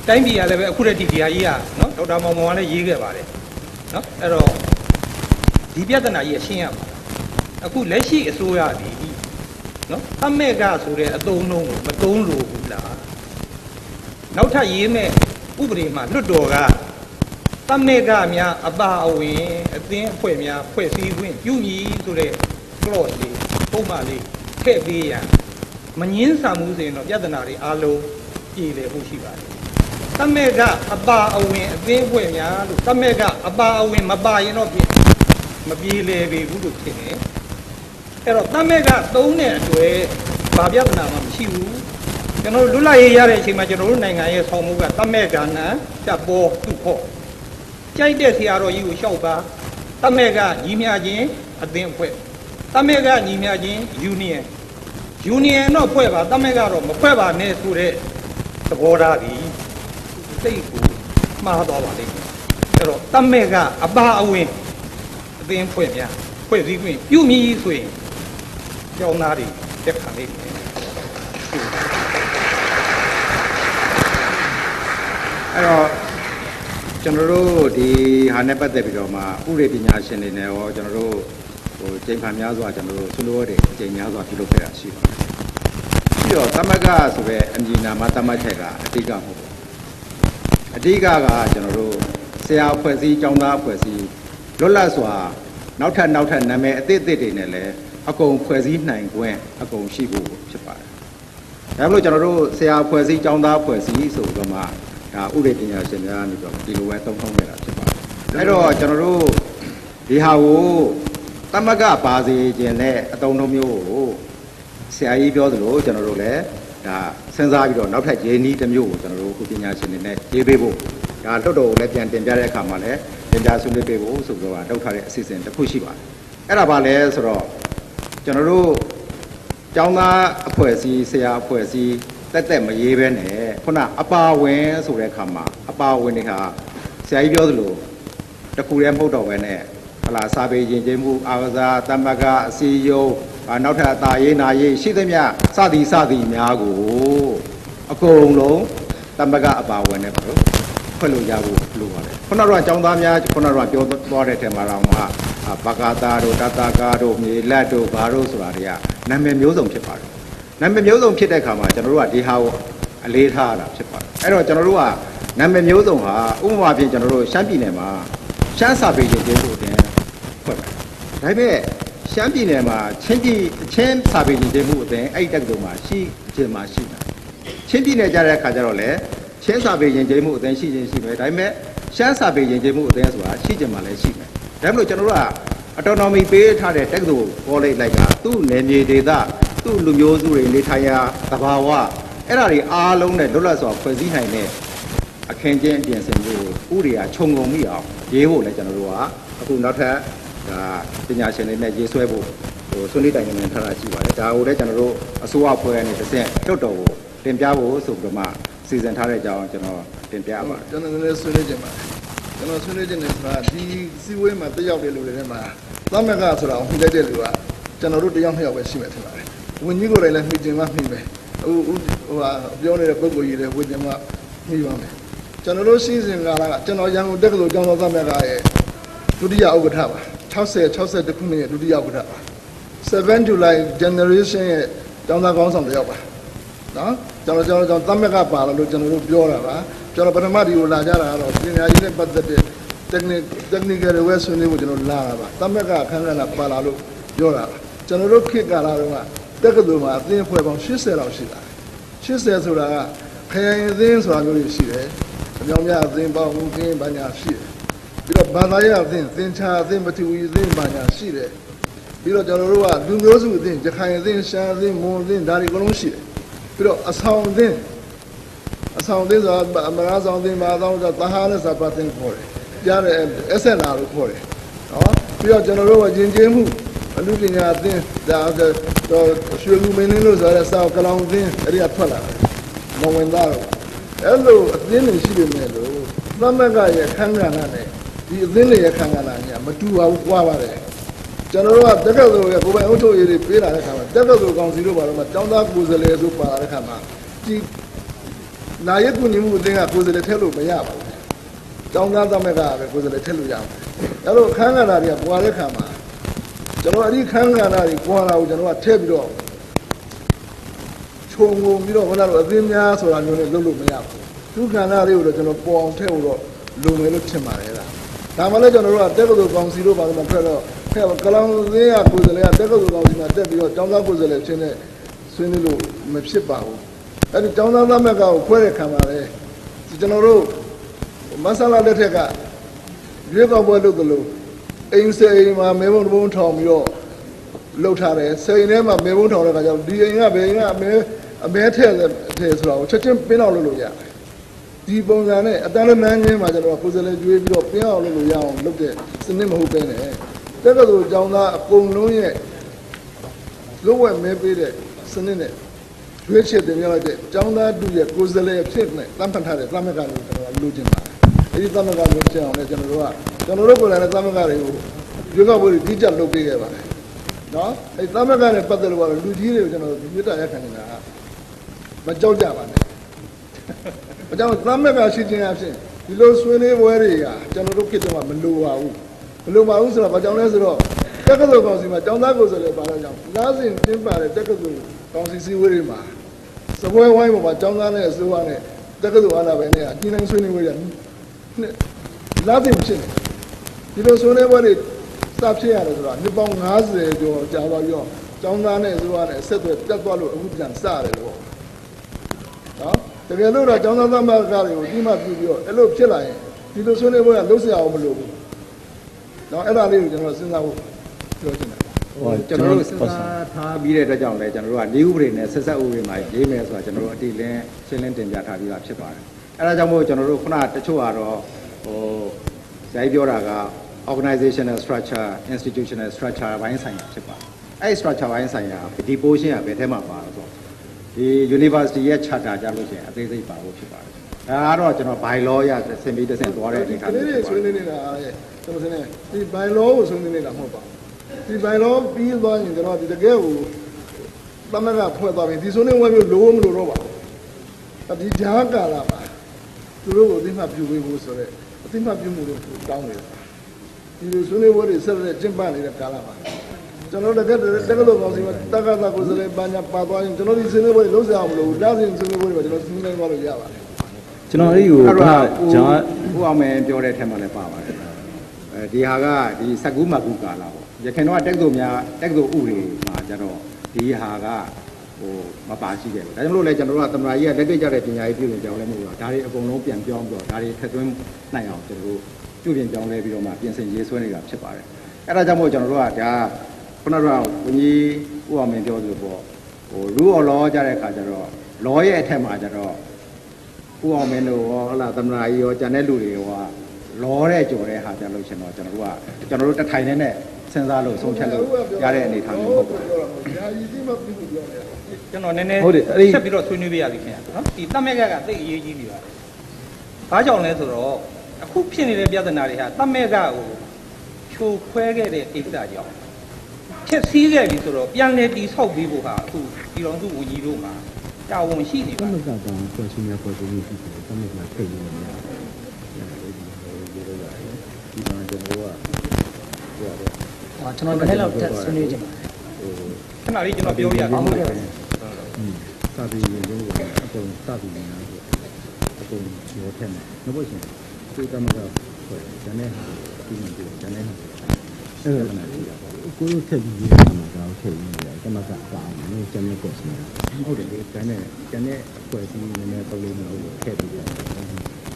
တိုင်းပြည်ကလည်းပဲအခုတည်းဒီဒီဟာကြီးကနော်ဒေါက်တာမောင်မောင်ကလည်းရေးခဲ့ပါတယ်နော်အဲ့တော့ဒီပြဿနာကြီးအရှင်းရပါအခုလက်ရှိအစိုးရဒီနော်အမေကဆိုတဲ့အသုံးလုံးကိုမသုံးလို့ဘူးလားနောက်ထပ်ရေးမဲ့ဥပဒေမှာလွတ်တော်ကတမေကများအပါအဝင်အသင်းအဖွဲ့များဖွဲ့စည်းခွင့်ပြုမည်ဆိုတဲ့ clause လေးပုံမှန်လေးထည့်ပေးရန်မငင်းဆန်မှုဆိုရင်တော့ပြဿနာတွေအားလုံးပြည်လည်မှုရှိပါတယ်တမေကအပါအဝင်အသင်းအဖွဲ့များလို့တမေကအပါအဝင်မပါရင်တော့မပြည်လည်ပြီဘူးလို့ထင်တယ်အဲ့တော့တမေကသုံးတဲ့အတွေ့ဘာပြဿနာမှမရှိဘူးကျွန်တော်တို့လွတ်လပ်ရေးရတဲ့အချိန်မှာကျွန်တော်တို့နိုင်ငံရဲ့ဆောင်မှုကတမေကနံတပ်ပေါ်သူ့ဖို့ကြိုက်တဲ့ဆရာတော်ကြီးကိုလျှောက်ပါတမေကညီမြချင်းအသင်းအဖွဲ့တမေကညီမြချင်းယူနီယံတော့ဖွဲ့ပါတမေကတော့မဖွဲ့ပါနဲ့ဆိုတဲ့သဘောထားဒီစိတ်ကိုမှားသွားပါလိမ့်မယ်အဲ့တော့တမေကအပါအဝင်အသင်းဖွဲ့များဖွဲ့စည်းခွင့်ပြုမည်ဆိုရင်ကျောင်းသားတွေတက်ခံလိမ့်မယ်အဲ့တော့ကျွန်တော်တို့ဒီဟာနဲ့ပတ်သက်ပြီးတော့မှဥပဒေပညာရှင်တွေနဲ့ရောကျွန်တော်တို့ချိန်ဖန်များစွာကျွန်တော်တို့ဆွေးနွေးတဲ့ချိန်များစွာပြုလုပ်ခဲ့တာရှိပါတယ်ပြီးတော့သမဂဆိုတဲ့အမည်နာမသတ်မှတ်ချက်ကအဓိကမဟုတ်ဘူးအဓိကကကျွန်တော်တို့ဆရာအဖွဲ့အစည်းကျောင်းသားအဖွဲ့အစည်းလွတ်လပ်စွာနောက်ထပ်နာမည်အသစ်တွေနဲ့လည်းအကုန်ဖွဲ့စည်းနိုင်ခွင့်အကုန်ရှိဖို့ဖြစ်ပါတယ်ဒါမလို့ကျွန်တော်တို့ဆရာအဖွဲ့အစည်းကျောင်းသားအဖွဲ့အစည်းဆိုတော့မှဒါဥပဒေပညာရှင်များနေတော့ဒီလိုပဲသုံးထုံးနေတာဖြစ်ပါတယ်အဲ့တော့ကျွန်တော်တို့ဒီဟာကိုသမဂပါစေခြင်းနဲ့အတုံးလုံးမျိုးကိုဆရာကြီးပြောသလိုကျွန်တော်တို့လည်းဒါစဉ်းစားပြီးတော့နောက်ထပ်ရေးနည်းတစ်မျိုးကိုကျွန်တော်တို့ဥပဒေပညာရှင်တွေနဲ့ရေးပေးဖို့ဒါလွတ်တော်ကိုလည်းပြန်တင်ပြတဲ့အခါမှာလည်းတင်ပြဆွေးနွေးပေးဖို့ဆိုတော့လောက်ထားတဲ့အစီအစဉ်တစ်ခုရှိပါတယ်အဲ့ဒါပါလဲဆိုတော့ကျွန်တော်တို့ကျောင်းသားအဖွဲ့အစည်းဆရာအဖွဲ့အစည်းတက်မရေးပဲနဲ့ခုနအပါဝင်ဆိုတဲ့အခါမှာအပါဝင်တွေဟာဆရာကြီးပြောသလိုတခုတည်းမဟုတ်တော့ပဲနဲ့ဟလာစာပေရင်ကျင်းမှုအာကစားတမကအစီယုံနောက်ထပ်အသာရေးနာရေးရှိသမျှစသည်များကိုအကုန်လုံးတမကအပါဝင်နဲ့ပါလို့ဖွင့်လို့ရဖို့လိုပါတယ်ခုနကတော့ကျောင်းသားများခုနကတော့ပြောသွားတဲ့ထဲမှာတော့ဘဂတာတို့တတကာတို့မြေလက်တို့ဘာတို့ဆိုတာတွေကနာမည်မျိုးစုံဖြစ်ပါတယ်နာမည်မျိုးစုံဖြစ်တဲ့အခါမှာကျွန်တော်တို့ကဒီဟာကိုအလေးထားရတာဖြစ်ပါတယ်အဲ့တော့ကျွန်တော်တို့ကနာမည်မျိုးစုံဟာဥပမာဖြင့်ကျွန်တော်တို့ရှမ်းပြည်နယ်မှာရှမ်းစာပေရင်ကျင်းဖို့တင်ဖွင့်ပါတယ်ဒါပေမဲ့ရှမ်းပြည်နယ်မှာချင်းစာပေရင်ကျင်းမှုအတင်အဲ့တက်တုံမှာရှိခြင်းမှာရှိတာချင်းပြည်နယ်ကြတဲ့အခါကျတော့လေချင်းစာပေရင်ကျင်းမှုအတင်ရှိခြင်းရှိမယ်ဒါပေမဲ့ရှမ်းစာပေရင်ကျင်းမှုအတင်ဆိုတာရှိခြင်းမှာလည်းရှိမယ်ဒါမှမဟုတ်ကျွန်တော်တို့ကအတော်နော်မီပေးထားတဲ့တက္ကသိုလ်ကောလိပ်လိုက်ကသူ့နယ်မြေဒေသသူ့လူမျိုးစုတွေနေထိုင်ရာသဘာဝအဲ့ဒါတွေအားလုံးနဲ့လွတ်လပ်စွာဖွဲ့စည်းနိုင်တဲ့အခင်းကျင်းအပြင်ဆင်မှုဥရိယာခြုံငုံမိအောင်ရေးဖို့လည်းကျွန်တော်တို့ကအခုနောက်ထပ်ဒါပညာရှင်တွေနဲ့ရေးဆွဲဖို့ဆွေးနွေးတိုင်ပင်ထားတာရှိပါတယ်ဒါကိုလည်းကျွန်တော်တို့အစိုးရဖွဲ့နဲ့တစ်ဆင့်လွတ်တော်ကိုတင်ပြဖို့ဆိုပြီးတော့မှစီစဉ်ထားတဲ့အကြောင်းကျွန်တော်တင်ပြပါတယ်ကျွန်တော်လည်းဆွေးနွေးကြပါကျွန်တော်ဆွေးနွေးခြင်းနဲ့ဆိုတာဒီစီဝေးမှာတက်ရောက်တဲ့လူတွေထဲမှာသမဂဆိုတာကိုမှီလိုက်တဲ့လူကကျွန်တော်တို့တယောက်နှစ်ယောက်ပဲရှိမှထင်ပါတယ်ဝင်းကြီးကိုယ်တိုင်လည်းမှီတင်မှမှီမယ်အခုပြောနေတဲ့ပုံကိုကြီးလည်းဝင်းကျင်မှမှီပါမယ်ကျွန်တော်တို့စီစဉ်ကာလကကျွန်တော်ရန်ကုန်တက္ကသိုလ်ကျောင်းသားသမဂရဲ့ဒုတိယဥက္ကဋ္ဌပါ60ခုနှစ်ရဲ့ဒုတိယဥက္ကဋ္ဌပါ7 July generation ရဲ့ကျောင်းသားကောင်းဆောင်တယောက်ပါနော်ကျွန်တော်သမဂပါလို့ကျွန်တော်တို့ပြောတာပါကျွန်တော်ပထမဒီကိုလာကြတာကတော့ပညာရေးနဲ့ပတ်သက်တဲ့ technical တွေဝယ်ဆွေးနွေးဖို့ကျွန်တော်လာတာပါသမဂအခမ်းအနားပါလာလို့ပြောတာပါကျွန်တော်တို့ခေတ်ကာလတုန်းကတက္ကသိုလ်မှာအသင်းအဖွဲ့ပေါင်း80လောက်ရှိတာ80ဆိုတာကခရိုင်အသင်းဆိုတာမျိုးရှိတယ်အမြောင်များအသင်းပေါင်းဦးခင်းဘာညာရှိတယ်ပြီးတော့ဘာသာရေးအသင်းသင်္ချာအသင်းမထူအသင်းဘာညာရှိတယ်ပြီးတော့ကျွန်တော်တို့ကလူမျိုးစုအသင်းရခိုင်အသင်းရှမ်းအသင်းမွန်အသင်းဒါတွေအကုန်လုံးရှိတယ်ပြီးတော့အဆောင်အသင်းဆိုတာအမရဆောင်အသင်းမှာတော့သဟာနဲ့စာပတ်သင်းခေါ်တယ်ကြားတယ် SNR လို့ခေါ်တယ်နော်ပြီးတော့ကျွန်တော်တို့ကယဉ်ကျေးမှု အမှုပညာအသင်းဒါတော့ရွှေလူမင်းလို့ဆိုရတဲ့စာကလောင်အသင်းအဲ့ဒီကထွက်လာတယ်မဝင်သားတော့အဲ့လိုအသင်းတွေရှိနေမယ်လို့သမက်ကရဲ့ခန်းကဏ္ဍနဲ့ဒီအသင်းတွေရဲ့ခန်းကဏ္ဍညာမတူပါဘူးကွာပါတယ်ကျွန်တော်တို့ကတက္ကသိုလ်ရဲ့ကိုယ်ပိုင်အုပ်ချုပ်ရေးတွေပေးလာတဲ့ခါမှာတက္ကသိုလ်ကောင်စီတို့ဘာလို့မှကျောင်းသားကိုယ်စားလှယ်ဆိုပါလာတဲ့ခါမှာဒီနာယကုညီမှုအသင်းကကိုယ်စားလှယ်ထည့်လို့မရပါဘူးကျောင်းသားသမက်ကပဲကိုယ်စားလှယ်ထည့်လို့ရအောင်အဲ့လိုခန်းကဏ္ဍတွေကပွာတဲ့ခါမှာကျွန်တော်အဲ့ဒီခန်းကဏ္ဍတွေပွာလာကိုကျွန်တော်ကထည့်ပြီးတော့ခြုံငုံပြီးတော့ခဏတော့အသင်းများဆိုတာမျိုးနဲ့လုပ်လို့မရဘူးသူခန္ဓာလေးကိုတော့ကျွန်တော်ပေါ်အောင်ထည့်ဖို့တော့လုံမယ်လို့ထင်ပါတယ်လားဒါမှလည်းကျွန်တော်တို့ကတက္ကသိုလ်ကောင်စီတို့ဘာလို့မှထွက်တော့ကလောင်စင်းရကိုယ်စားလှယ်ကတက္ကသိုလ်ကောင်စီမှာတက်ပြီးတော့ကျောင်းသားကိုယ်စားလှယ်ချင်းနဲ့ဆွေးနွေးလို့မဖြစ်ပါဘူးအဲ့ဒီကျောင်းသားသမက်ကကိုခွဲတဲ့ခံပါလေကျွန်တော်တို့မဆလာလက်ထက်ကရွေးကောက်ပွဲလုပ်သလိုအိမ်စိန်မှာမဲဘုံတစ်ဘုံထောင်ပြီးတော့လှုပ်ထားတယ်စိန်ထဲမှာမဲဘုံထောင်တဲ့ခါကျတော့ဒီအိမ်ကဘယ်အိမ်ကအမဲထည့်ဆိုတာကိုချက်ချင်းပင်းအောင်လုပ်လို့ရတယ်ဒီပုံစံနဲ့အတန်းလန်းနှန်းချင်းမှာကျွန်တော်ကိုယ်စားလှယ်ကျွေးပြီးတော့ပင်းအောင်လုပ်လို့ရအောင်လုပ်တဲ့စနစ်မဟုတ်ပဲနဲ့တက္ကသိုလ်ကျောင်းသားအကုန်လုံးရဲ့လုံးဝမဲပေးတဲ့စနစ်နဲ့ရွေးချယ်တင်ပြလိုက်တဲ့ကျောင်းသားတူရဲ့ကိုယ်စားလှယ်ဖြစ်နဲ့တမ်းဖတ်ထားတဲ့သမက်ကလို့ကျွန်တော်လိုချင်ပါတယ်အဲဒီသမက်ကလို့ချက်အောင်လဲကျွန်တော်တို့ကိုယ်တိုင်လည်းသမက်ကတွေကိုရွေးကောက်ပွဲတွေကြီးကြလုပ်ပေးခဲ့ပါတယ်နော်အဲဒီသမက်ကနဲ့ပတ်သက်လို့ကတော့လူကြီးတွေကိုကျွန်တော်မြစ်တာရက်ခံနေတာမကြောက်ကြပါနဲ့အကြောင်းသမက်ကရှိခြင်းအဖြစ်ဒီလိုဆွေးနွေးပွဲတွေကကျွန်တော်တို့ခေတ္တမှာမလိုပါဘူးဆိုတော့ဘာကြောင့်လဲဆိုတော့တက္ကသိုလ်ကောင်စီမှာကျောင်းသားကိုယ်စားလှယ်ပါတော့ကြောင့်လားစဉ်ကျင်းပတဲ့တက္ကသိုလ်ကောင်စီစည်းဝေးတွေမှာစပွဲဝိုင်းပေါ်မှာကျောင်းသားနဲ့အစိုးရနဲ့တက္ကသိုလ်အာဏာပိုင်တွေကကြီးနှံဆွေးနွေးပွဲတွေလားစဉ်ဖြစ်နေဒီလိုဆွေးနွေးပွဲတွေစဖြစ်ရတယ်ဆိုတော့နှစ်ပေါင်း90ကျော်ကြာသွားပြီးတော့ကျောင်းသားနဲ့အစိုးရနဲ့ဆက်သွယ်ပြတ်သွားလို့အခုပြန်စရတယ်ပေါ့နော်တကယ်လို့တော့ကျောင်းသားသမဂ္ဂတွေကိုဒီမှပြုပြီးတော့အဲ့လိုဖြစ်လာရင်ဒီလိုဆွေးနွေးပွဲကလုံးစရာအောင်မလိုဘူး။နော်အဲ့ဒါလေးကိုကျွန်တော်စဉ်းစားဖို့ပြောချင်တယ်။ ဟောကျွန်တော်တို့စဉ်းစားထားပြီးတဲ့အတွက်ကြောင့်လည်းကျွန်တော်တို့က၄ဥပဒေနဲ့ဆက်ဆက်ဥပဒေမှာရေးမယ်ဆိုတာကျွန်တော်တို့အတိလင်းရှင်းလင်းတင်ပြထားပြီးသားဖြစ်ပါတယ်။အဲ့ဒါကြောင့်မို့ကျွန်တော်တို့ခုနတချို့ကတော့ဇာတ်ပြောတာက organizational structure institutional structure ဘိုင်းဆိုင်ရာဖြစ်ပါတယ်။အဲ့ structure ဘိုင်းဆိုင်ရာဒီ portion ကဘယ်ထဲမှာပါတော့ဒီ university ရဲ့ charter ကြလို့ရှိရင်အသေးစိတ်ပါဖို့ဖြစ်ပါတယ်။ဒါကတော့ကျွန်တော် by law ရဆင်ပြီးတစ်ဆင့်သွားတဲ့အနေအထား ဒီနေ့ဆွေးနွေးနေတာရဲ့ကျွန်တော်စနေဒီ by law ကိုဆွေးနွေးနေတာမဟုတ်ပါဘူး။ဒီ by law ပြီးသွားရင်ကျွန်တော်ဒီတကယ်ကိုသမဂ္ဂဖွဲ့သွားပြီဒီဆွေးနွေးပွဲမျိုးလိုမလို့တော့ပါဘူး။ဒီကြားကာလမှာသူတို့ကိုအသိမှတ်ပြုပေးဖို့ဆိုတော့အသိမှတ်ပြုမှုတွေတောင်းနေတာ။ဒီလိုဆွေးနွေးပွဲတွေဆက်လက်ကျင်းပနေတဲ့ကာလမှာကျွန်တော်တကယ်လို့ကောင်းစီမှာတက္ကသိုလ်ကိုယ်စားလှယ်ပါညာပါသွားရင်ကျွန်တော်ဒီဆွေးနွေးပွဲတွေလုံးစအောင်မလို့လားစဉ်ဆွေးနွေးပွဲတွေကျွန်တော်ဆွေးနွေးသွားလို့ရပါတယ် ကျွန်တော်အဲ့ဒီကိုခဏဂျာ ဦးအောင်မယ်ပြောတဲ့ထက်မှလည်းပါပါတယ်ဒီဟာကဒီစကူးမကူကာလာပေါ့ရခင်တော့တက်သို့ဥတွေမှာကျတော့ဒီဟာကမပါရှိခဲ့ဘူးဒါကြောင့်လို့လဲကျွန်တော်တို့ကသမ္မတကြီးကလက်တွေ့ကြတဲ့ပညာရေးပြုပြင်ပြောင်းလဲမှုတော့ဒါတွေအကုန်လုံးပြန်ပြောင်းပြီးတော့ဒါတွေထက်သွင်းနိုင်အောင်ကျွန်တော်တို့ပြုပြင်ပြောင်းလဲပြီးတော့မှပြင်ဆင်ရေးဆွဲနေတာဖြစ်ပါတယ်အဲ့ဒါကြောင့်မို့ကျွန်တော်တို့ကဒါခုနကဝန်ကြီးဦးအောင်မင်းပြောသလိုပေါ့rule of law ကြတဲ့အခါကျတော့ law ရဲ့အထက်မှာကျတော့ဦးအောင်မင်းတို့ရောဟုတ်လားသမ္မတကြီးရောကျန်တဲ့လူတွေရောlaw တဲ့ကြော်တဲ့ဟာကြလို့ရှင်တော့ကျွန်တော်တို့တထိုင်နဲ့စဉ်းစားလို့ဆုံးဖြတ်လို့ရတဲ့အနေအထားမျိုးဟုတ်ပါဘူး ဒါရည်ကြီးမှပြုလို့ပြောနေတာ ကျွန်တော်နည်းနည်းဆက်ပြီးတော့ဆွေးနွေးပြရလိမ့်ခင်ဗျာနော်ဒီတမက်ကသိအရေးကြီးနေပါတယ်ဘာကြောင့်လဲဆိုတော့အခုဖြစ်နေတဲ့ပြဿနာတွေဟာတမက်ကကိုဖြိုခွဲခဲ့တဲ့ကိစ္စကြောင့်ချက်စည်းခဲ့ပြီဆိုတော့ပြန်လည်တည်ဆောက်ပြီးဖို့ဟာအခုဒီတော်စုဝန်ကြီးတို့မှာတာဝန်ရှိနေပါ သမက်ကတောင်ဖွဲ့စည်းများဖွဲ့စည်းမှုရှိတယ်သမက်ကထိတ်နေတယ်များဒီမှာကျွန်တော်တို့ကကျွန်တော်တစ်ခါလောက်တက်ဆွေးနွေးကြပါ ခဏလေးကျွန်တော်ပြောပြရအောင် စပြီးရင်တော့အကုန်စပြီးနေတော့အကုန်ရောထက်မှာမဟုတ်ရှင်ဒီသမက်ကဖွဲ့တယ်နဲ့ဒီမှာဒီနဲ့အဲ့ဒါကိုယ်ထက်ပြီးရမှာတော့ထည့်ပြီးတယ်သမက်ကပါအောင်ကျန်တဲ့ကော့စနေတာဟုတ်တယ်လေကျန်တဲ့အဖွဲ့အစည်းနည်းနည်းပုံလေးမျိုးထည့်ပြီးတယ်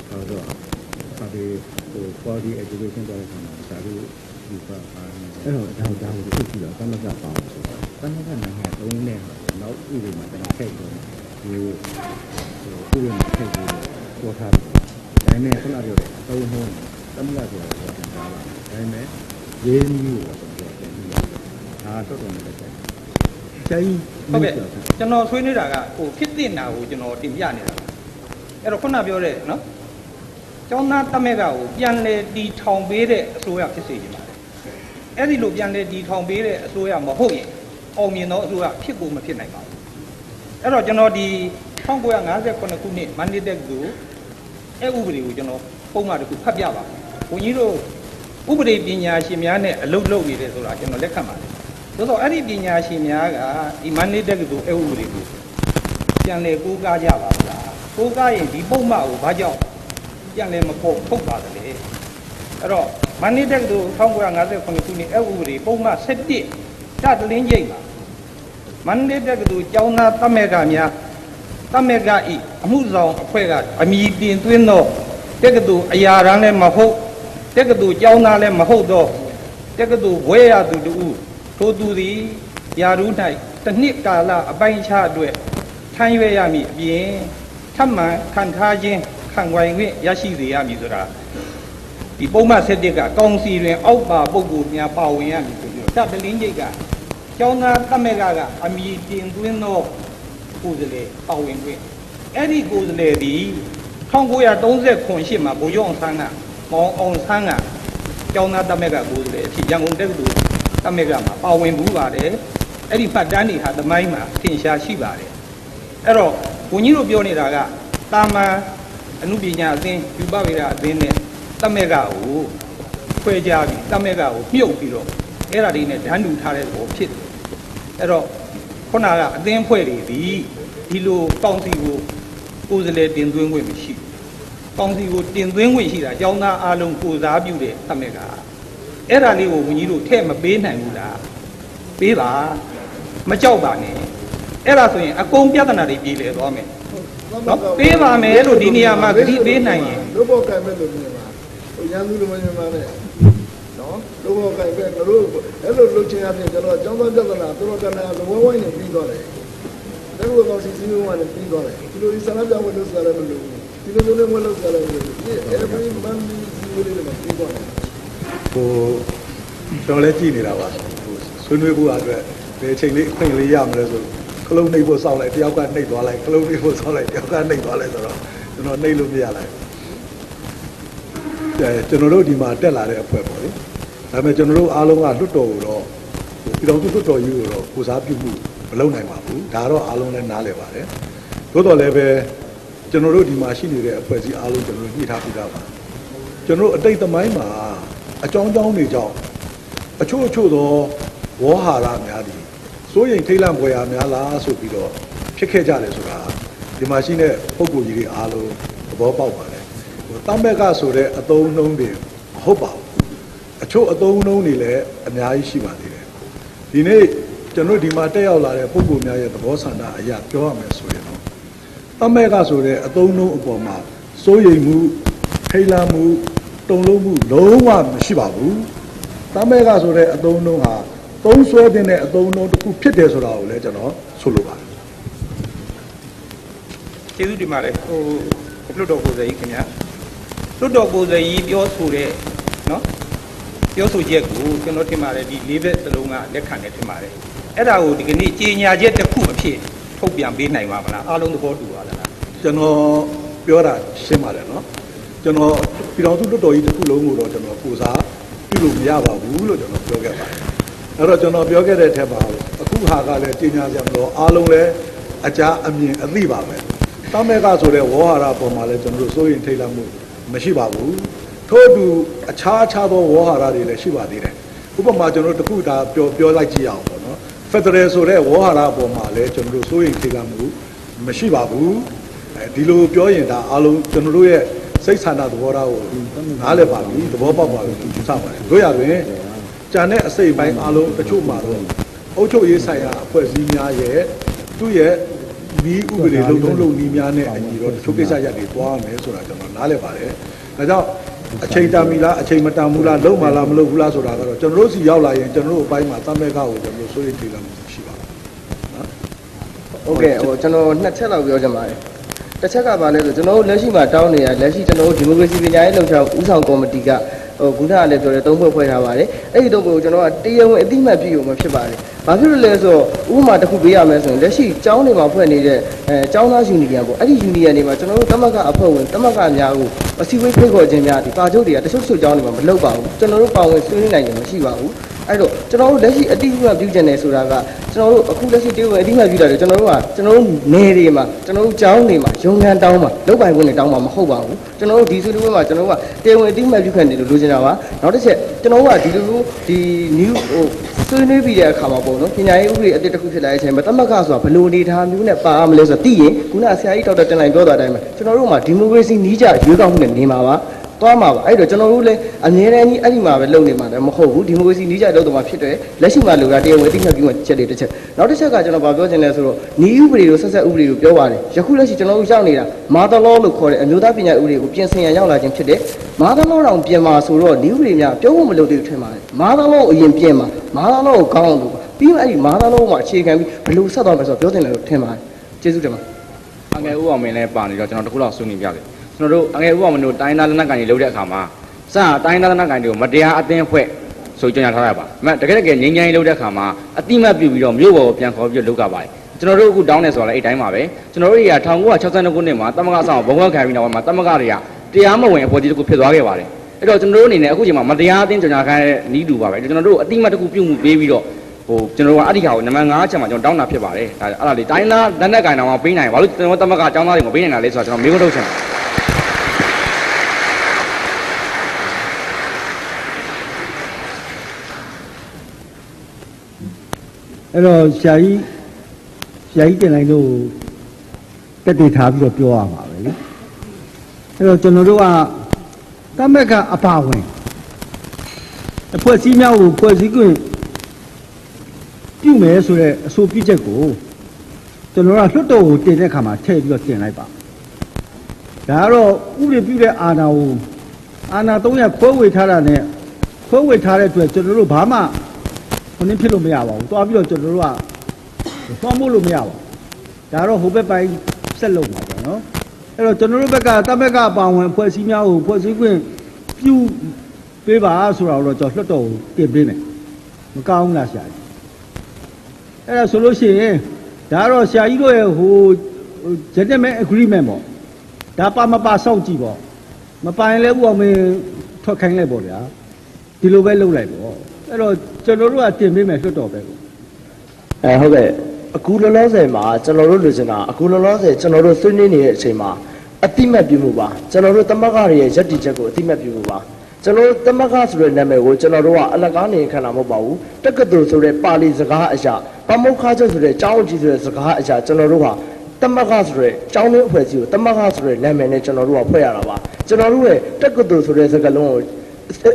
ဟုတ်တော့စပြီးquality education တော့ဆရာတို့ဒီပါအဲ့တော့ဒါကိုသိကြည့်တော့သမက်ကပါအောင်ဆိုတော့သမက်ကနိုင်ငံသုံးနဲ့နောက်ဥပဒေမှာကျွန်တော်ထည့်ပြီးဒီဥပဒေမှာထည့်ပြီးပေါ်ထားတယ်ဒါနဲ့ခုနပြောတယ်အသုံးနှုန်းသမက်ကဆိုတော့ဒါပါဒါပေမဲ့ရေးနည်းကိုတော့ကျွန်တော် တော်တော်လေးကျန်ကြီး ဟုတ်ကဲ့ကျွန်တော်ဆွေးနေတာကဟိုဖြစ်တင်တာကိုကျွန်တော်တင်ပြနေတာအဲ့တော့ခုနပြောတဲ့နော်ကျောင်းသားတမက်ကကိုပြန်လေတီထောင်ပေးတဲ့အစိုးရဖြစ်စေချင်ပါတယ်အဲ့ဒီလိုပြန်လေတီထောင်ပေးတဲ့အစိုးရမဟုတ်ရင်အောင်မြင်သောအစိုးရဖြစ်ကိုမဖြစ်နိုင်ပါဘူးအဲ့တော့ကျွန်တော်ဒီ1958ခုနှစ်မန္တလေးတက္ကသိုလ်အဲ့ဥပဒေကိုကျွန်တော်ပုံမှန်တစ်ခုဖတ်ပြပါမယ်ဘုန်းကြီးတို့ဥပဒေပညာရှင်များနဲ့အလုပ်လုပ်နေတယ်ဆိုတာကျွန်တော်လက်ခံပါတယ်သို့သောအဲ့ဒီပညာရှင်များကဒီမန္တလေးတက္ကသိုလ်အဲ့ဥပဒေကိုပြန်လေကိုးကားကြပါလားကိုးကားရင်ဒီပုံမှန်ကိုဘာကြောင့်ပြန်လေမဖို့ထုတ်ပါတယ်လေအဲ့တော့မန္တလေးတက္ကသိုလ်1958ခုနှစ်အဲ့ဥပဒေပုံမှန်7တတလင်းကျိတ်ပါမန္တလေးတက္ကသိုလ်ကျောင်းသားတမက်ကများတမက်ကဤအမှုဆောင်အဖွဲ့ကအမည်တင်သွင်းသောတက္ကသိုလ်အရာရန်လည်းမဟုတ်တက္ကသိုလ်ကျောင်းသားလည်းမဟုတ်သောတက္ကသိုလ်ဘွဲရသူတူထိုသူသည်ယာရု၌တစ်နှစ်ကာလအပိုင်းအခြားအတွက်ထမ်းရွက်ရမည်အပြင်ထပ်မံခံထားခြင်းခံဝိုင်ခွင့်ရရှိစေရမည်ဆိုတာဒီပုံမှန်7ကကောင်စီတွင်အောက်ပါပုဂ္ဂိုလ်များပါဝင်ရမည်ဆိုပြီးတော့တတလင်းကျိတ်ကကျောင်းသားတမက်ကကအမည်တင်သွင်းသောကိုယ်စားလှယ်ပါဝင်ခွင့်အဲ့ဒီကိုယ်စားလှယ်ဒီ1939မှာဗိုလ်ချုပ်အောင်ဆန်းကမောင်အောင်ဆန်းကကျောင်းသားတမက်ကကိုယ်စားလှယ်အဖြစ်ရန်ကုန်တက္ကသိုလ်တမက်ကမှာပါဝင်ဘူးပါတယ်အဲ့ဒီဖတ်တန်းတွေဟာသမိုင်းမှာထင်ရှားရှိပါတယ်အဲ့တော့ဘုန်းကြီးတို့ပြောနေတာကတာမန်အနုပညာအသင်းယူပဝေဒအသင်းနဲ့တမက်ကကိုခွဲကြပြီးတမက်ကကိုမြုပ်ပြီးတော့အဲ့ဒါတွေနဲ့ဓာတ်တူထားတဲ့သဘောဖြစ်တယ်အဲ့တော့ခုနကအသင်းဖွဲ့တွေဒီလိုကောင်းစီကိုကိုယ်စားလှယ်တင်သွင်းခွင့်မရှိဘူးကောင်းစီကိုတင်သွင်းခွင့်ရှိတာကျောင်းသားအားလုံးကိုစားပြုတဲ့တမက်ကအဲ့ဒါလေးကိုဘုန်းကြီးတို့ထည့်မပေးနိုင်ဘူးလားပေးပါမကြောက်ပါနဲ့အဲ့ဒါဆိုရင်အကုန်ပြဿနာတွေပြေလည်သွားမယ်နော်ပေးပါမယ်လို့ဒီနေရာမှာဂတိပေးနိုင်ရင် လို့ပေါ်ကံမဲ့လို့မြင်ပါဟိုရန်သူလိုမမြင်ပါနဲ့နော်လို့ပေါ်ကံပဲတို့အဲ့လိုလုပ်ချင်ရပြင်ကျွန်တော်ကျောင်းသားပြဿနာတို့ကလည်းဝဲဝဲနေပြီးသွားတယ်ဒါကကောစီစီဝါနဲ့ပြီးသွားတယ်ဒီလိုဒီဆန္ဒပြဝင်လို့ဆိုတာလည်းမလို့ဒီလိုလိုနဲ့ဝင်လို့ဆိုတာလည်းမလို့ဒီအဲ့ဒီမန်ဒီစီဝါတွေမှာပြီးသွားတယ် ဟိုကျွန်တော်လည်းကြည့်နေတာပါဟိုဆွေးနွေးဖို့အတွက်ဘယ်အချိန်လေးအခွင့်လေးရမလဲဆိုခလုံးနှိပ်ဖို့စောင့်လိုက်တယောက်ကနှိပ်သွားလိုက်ခလုံးနှိပ်ဖို့စောင့်လိုက်တယောက်ကနှိပ်သွားလိုက်ဆိုတော့ကျွန်တော်နှိပ်လို့မရလိုက်ကျွန်တော်တို့ဒီမှာတက်လာတဲ့အဖွဲ့ပေါ့လေဒါပေမဲ့ကျွန်တော်တို့အားလုံးကလွတ်တော်ကိုတော့ပြည်တော်စုလွတ်တော်ကြီးကိုတော့ကိုစားပြုမှုမလုပ်နိုင်ပါဘူးဒါတော့အားလုံးလည်းနားလည်ပါတယ်သို့တော်လည်းပဲကျွန်တော်တို့ဒီမှာရှိနေတဲ့အဖွဲ့အစည်းအားလုံးကျွန်တော်တို့ညှိထားပြီးသားပါကျွန်တော်တို့အတိတ်သမိုင်းမှာအကြောင်းတွေကြောင့်အချို့သောဝေါ်ဟာရများသည်စိုးရိမ်ထိတ်လန့်ဖွယ်ရာများလားဆိုပြီးတော့ဖြစ်ခဲ့ကြတယ်ဆိုတာဒီမှာရှိတဲ့ပုဂ္ဂိုလ်ကြီးတွေအားလုံးသဘောပေါက်ပါတယ်တမက်ကဆိုတဲ့အသုံးနှုန်းတွေမဟုတ်ပါဘူးအချို့အသုံးနှုန်းတွေလည်းအများကြီးရှိပါသေးတယ်ဒီနေ့ကျွန်တော်ဒီမှာတက်ရောက်လာတဲ့ပုဂ္ဂိုလ်များရဲ့သဘောဆန္ဒအရာပြောရမယ်ဆိုရင်တော့တမက်ကဆိုတဲ့အသုံးနှုန်းအပေါ်မှာစိုးရိမ်မှုထိတ်လန့်မှုတုန်လှုပ်မှုလုံးဝမရှိပါဘူးတမက်ကဆိုတဲ့အသုံးနှုန်းဟာသုံးဆွဲတဲ့အသုံးနှုန်းတစ်ခုဖြစ်တယ်ဆိုတာကိုလည်းကျွန်တော်ဆိုလိုပါတယ် ကျေးဇူးတင်ပါတယ်ဟိုလွတ်တော်ကိုယ်စားကြီးခင်ဗျာလွတ်တော်ကိုယ်စားကြီးပြောဆိုတဲ့နော်ပြောဆိုချက်ကိုကျွန်တော်ထင်ပါတယ်ဒီ၄ဘက်စလုံးကလက်ခံတယ်ထင်ပါတယ်အဲ့ဒါကိုဒီကနေ့ကြေညာချက်တစ်ခုအဖြစ်ထုတ်ပြန်ပေးနိုင်ပါမလားအားလုံးသဘောတူပါလားကျွန်တော်ပြောတာရှင်းပါတယ်နော်ကျွန်တော်ပြည်တော်စုလွတ်တော်ကြီးတစ်ခုလုံးကိုတော့ကျွန်တော်ကိုစားပြုလို့မရပါဘူးလို့ကျွန်တော်ပြောခဲ့ပါတယ်အဲ့တော့ကျွန်တော်ပြောခဲ့တဲ့အထက်မှာအခုဟာကလည်းကြေညာချက်မလို့အားလုံးလည်းအကြအမြင်အသိပါပဲတမက်ကဆိုတဲ့ဝေါ်ဟာရပုံမှာလည်းကျွန်တော်တို့စိုးရင်ထိတ်လန့်မှုမရှိပါဘူးထို့အတူအခြားသောဝေါ်ဟာရတွေလည်းရှိပါသေးတယ်ဥပမာကျွန်တော်တို့တခုဒါပြောလိုက်ကြည့်အောင်ပေါ့နော်ဖက်ဒရယ်ဆိုတဲ့ဝေါ်ဟာရပုံမှာလည်းကျွန်တော်တို့စိုးရင်ထိတ်လန့်မှုမရှိပါဘူးဒီလိုပြောရင်ဒါအားလုံးကျွန်တော်တို့ရဲ့စိတ်ဆန္ဒသဘောထားကိုနားလည်ပါပြီသဘောပေါက်ပါပြီယူဆပါတယ်တို့ရတွင်ကြံတဲ့အစိတ်ပိုင်းအားလုံးတချို့မှာတော့အုပ်ချုပ်ရေးဆိုင်ရာအဖွဲ့အစည်းများရဲ့သူ့ရဲ့ဒီဥပဒေလုံထုံးလုံနည်းများနဲ့အညီတော့တချို့ကိစ္စရပ်တွေတွားမယ်ဆိုတာကျွန်တော်နားလည်ပါတယ်ဒါကြောင့်အချိန်တန်ပြီလားအချိန်မတန်ဘူးလားလုံမလားမလုံဘူးလားဆိုတာကတော့ကျွန်တော်တို့စီရောက်လာရင်ကျွန်တော်တို့အပိုင်းမှာတမက်ကကိုကျွန်တော်တို့စိုးရိမ်ထိတ်လန့်မှုရှိပါနော်ဟုတ်ကဲ့ဟိုကျွန်တော်နှစ်ချက်လောက်ပြောချင်ပါတယ်တစ်ချက်ကဘာလဲဆိုကျွန်တော်တို့လက်ရှိမှာတောင်းနေရလက်ရှိကျွန်တော်တို့ဒီမိုကရေစီပညာရေးလှုပ်ရှားဦးဆောင်ကော်မတီက ခုနကလည်းပြောတယ်3ဖွဲ့ဖွဲ့ထားပါတယ်အဲ့ဒီ3ဖွဲ့ကိုကျွန်တော်ကတရားဝင်အတိမတ်ပြုမှာဖြစ်ပါတယ်ဘာဖြစ်လို့လဲဆိုတော့ဥပမာတစ်ခုပေးရမယ်ဆိုရင်လက်ရှိကျောင်းတွေမှာဖွဲ့နေတဲ့ကျောင်းသားယူနီယံပေါ့အဲ့ဒီယူနီယံတွေမှာကျွန်တော်တို့တမကအဖွဲ့ဝင်တမကများကိုအစည်းအဝေးဖိတ်ခေါ်ခြင်းများဒီပါချုပ်တွေကတချို့ကျောင်းတွေမှာမလုပ်ပါဘူးကျွန်တော်တို့ပါဝင်ဆွေးနွေးနိုင်ကြမရှိပါဘူးအဲ့တော့ကျွန်တော်တို့လက်ရှိအတိအကျပြုကျင်နေဆိုတာကကျွန်တော်တို့အခုလက်ရှိတရားဝင်အတိအကျပြုတာတွေကျွန်တော်တို့နေတွေမှာကျွန်တော်တို့ကျောင်းတွေမှာရုံငန်းတောင်းမှာလုပ်ပိုင်ခွင့်တွေတောင်းမှာမဟုတ်ပါဘူးကျွန်တော်တို့ဒီဆွေးနွေးပွဲမှာကျွန်တော်တို့ကတရားဝင်အတိအကျပြုခံနေလို့လိုချင်တာပါနောက်တစ်ချက်ကျွန်တော်တို့ကဒီလိုဒီ new ဆွေးနွေးပြီးတဲ့အခါမှာပေါ့နော်ပညာရေးဥပဒေအသစ်တစ်ခုဖြစ်လာတဲ့အချိန်မှာတမကဆိုတာဘယ်လိုအနေထားမျိုးနဲ့ပါရမလဲဆိုတော့သိရင်ခုနဆရာကြီးဒေါက်တာတင်လိုင်ပြောတာအတိုင်းပဲကျွန်တော်တို့မှာဒီမိုကရေစီနီးကြရွေးကောက်မှုနဲ့နေမှာပါသွားမှာပါအဲ့တော့ကျွန်တော်တို့လည်းအမြဲတမ်းကြီးအဲ့ဒီမှာပဲလုပ်နေမှာလည်းမဟုတ်ဘူးဒီမိုကရေစီနီးကြလုပ်တော့မှာဖြစ်တယ်လက်ရှိမှာလူကတရားဝင်အသိမှတ်ပြုမှချက်တွေတစ်ချက်နောက်တစ်ချက်ကကျွန်တော်ဗာပြောချင်တယ်ဆိုတော့နီးဥပဒေတို့ဆက်ဆက်ဥပဒေတို့ပြောပါတယ်ယခုလက်ရှိကျွန်တော်တို့ရောက်နေတာမာသလောလို့ခေါ်တဲ့အမျိုးသားပညာဥပဒေကိုပြင်ဆင်ရန်ရောက်လာခြင်းဖြစ်တယ်မာသလောတောင်ပြင်မှာဆိုတော့နီးဥပဒေများပြောဖို့မလိုသေးဘူးထင်ပါတယ်မာသလောအရင်ပြင်မှာမာသလောကိုကောင်းအောင်လုပ်ပြီးမှအဲ့ဒီမာသလောမှာအခြေခံပြီးဘယ်လိုဆက်သွားမလဲဆိုတော့ပြောတင်တယ်လို့ထင်ပါတယ်ကျေးဇူးတင်ပါအငယ်ဦးအောင်မင်းလည်းပါနေတော့ကျွန်တော်တခုလောက်ဆွေးနွေးပြတယ်ကျွန်တော်တို့အငယ်ဦးအောင်မင်းတို့တိုင်းသားလက်နက်ကိုင်တွေလုပ်တဲ့အခါမှာစတိုင်းသားလက်နက်ကိုင်တွေကိုမတရားအသင်းဖွဲ့ဆိုကြေညာထားရပါအမှန်တကယ်ငြိမ်းချမ်းရေးလုပ်တဲ့အခါမှာအတိမတ်ပြုပြီးတော့မြို့ပေါ်ကိုပြန်ခေါ်ပြီးလုပ်ကြပါတယ်ကျွန်တော်တို့အခုတောင်းနေဆိုတော့လည်းအဲ့တိုင်းပါပဲကျွန်တော်တို့တွေက1962ခုနှစ်မှာတမကအဆောင်ဘုံဘွားခံပြီးတော့မှာတမကတွေကတရားမဝင်အဖွဲ့အစည်းတစ်ခုဖြစ်သွားခဲ့ပါတယ်အဲ့တော့ကျွန်တော်တို့အနေနဲ့အခုချိန်မှာမတရားအသင်းကြေညာခိုင်းတဲ့နီးတူပါပဲကျွန်တော်တို့အတိမတ်တစ်ခုပြုမှုပေးပြီးတော့ကျွန်တော်တို့ကအဲ့ဒီဟာကိုနံပါတ်5ချက်မှာကျွန်တော်တောင်းတာဖြစ်ပါတယ်ဒါအဲ့ဒါလေးတိုင်းသားလက်နက်ကင်တော်မှာပေးနိုင်ဘာလို့ကျွန်တော်တမကအကြောင်းသားတွေကိုပေးနိုင်တာလဲဆိုတော့ကျွန်တော်မေးခွန်းထုတ်ချင်တယ်အဲ့တော့ဆရာကြီးတင်လိုက်လို့တက်တည်ထားပြီးတော့ပြောရမှာပဲလေအဲ့တော့ကျွန်တော်တို့ကတမက်ကအပါဝင်အဖွဲ့အစည်းများကိုဖွဲ့စည်းခွင့်ပြုမယ်ဆိုတဲ့အဆိုပြုချက်ကိုကျွန်တော်ကလွှတ်တော်ကိုတင်တဲ့အခါမှာထည့်ပြီးတော့တင်လိုက်ပါဒါကတော့ဥပဒေပြုတဲ့အာဏာကိုအာဏာ300ခွဲဝေထားတာနဲ့ခွဲဝေထားတဲ့အတွက်ကျွန်တော်တို့ဘာမှခொနင်းဖြစ်လို့မရပါဘူးတွားပြီးတော့ကျွန်တော်တို့ကသွမ်းမို့လို့မရပါဘူးဒါတော့ဟိုဘက်ပိုင်းဆက်လုပ်မှာပေါ့နော်အဲ့တော့ကျွန်တော်တို့ဘက်ကတမက်ကပါဝင်ဖွဲ့စည်းများကိုဖွဲ့စည်းခွင့်ပြုပေးပါဆိုတာတော့ကျွန်တော်လွှတ်တော်ကိုတင်ပေးမယ်မကောင်းဘူးလားဆရာကြီးအဲ့ဒါဆိုလို့ရှိရင်ဒါတော့ဆရာကြီးတို့ရဲ့ဟို gentleman agreement ပေါ့ဒါပါမပါစောင့်ကြည့်ပေါ့မပိုင်လဲဥအောင်မင်းထွက်ခိုင်းလိုက်ပေါ့ဗျာဒီလိုပဲလုပ်လိုက်ပေါ့အဲ့တော့ကျွန်တော်တို့ကတင်ပေးမယ်လွှတ်တော်ပဲကိုဟုတ်ကဲ့အခုလောလောဆယ်မှာကျွန်တော်တို့လူစင်တာအခုလောလောဆယ်ကျွန်တော်တို့ဆွေးနွေးနေတဲ့အချိန်မှာအတိမတ်ပြုမှုပါကျွန်တော်တို့တမကတွေရဲ့ယက်တီချက်ကိုအတိမတ်ပြုမှုပါကျွန်တော်တမကဆိုတဲ့နာမည်ကိုကျွန်တော်တို့ကအလကားနေခံတာမဟုတ်ပါဘူးတက္ကသိုလ်ဆိုတဲ့ပါဠိစကားအရာပမုခါချက်ဆိုတဲ့ကျောင်းကြီးဆိုတဲ့စကားအရာကျွန်တော်တို့ဟာတမကဆိုတဲ့ကျောင်းရင်းအဖွဲ့အစည်းကိုတမကဆိုတဲ့နာမည်နဲ့ကျွန်တော်တို့ကဖွဲ့ရတာပါကျွန်တော်တို့ရဲ့တက္ကသိုလ်ဆိုတဲ့စကားလုံးကိ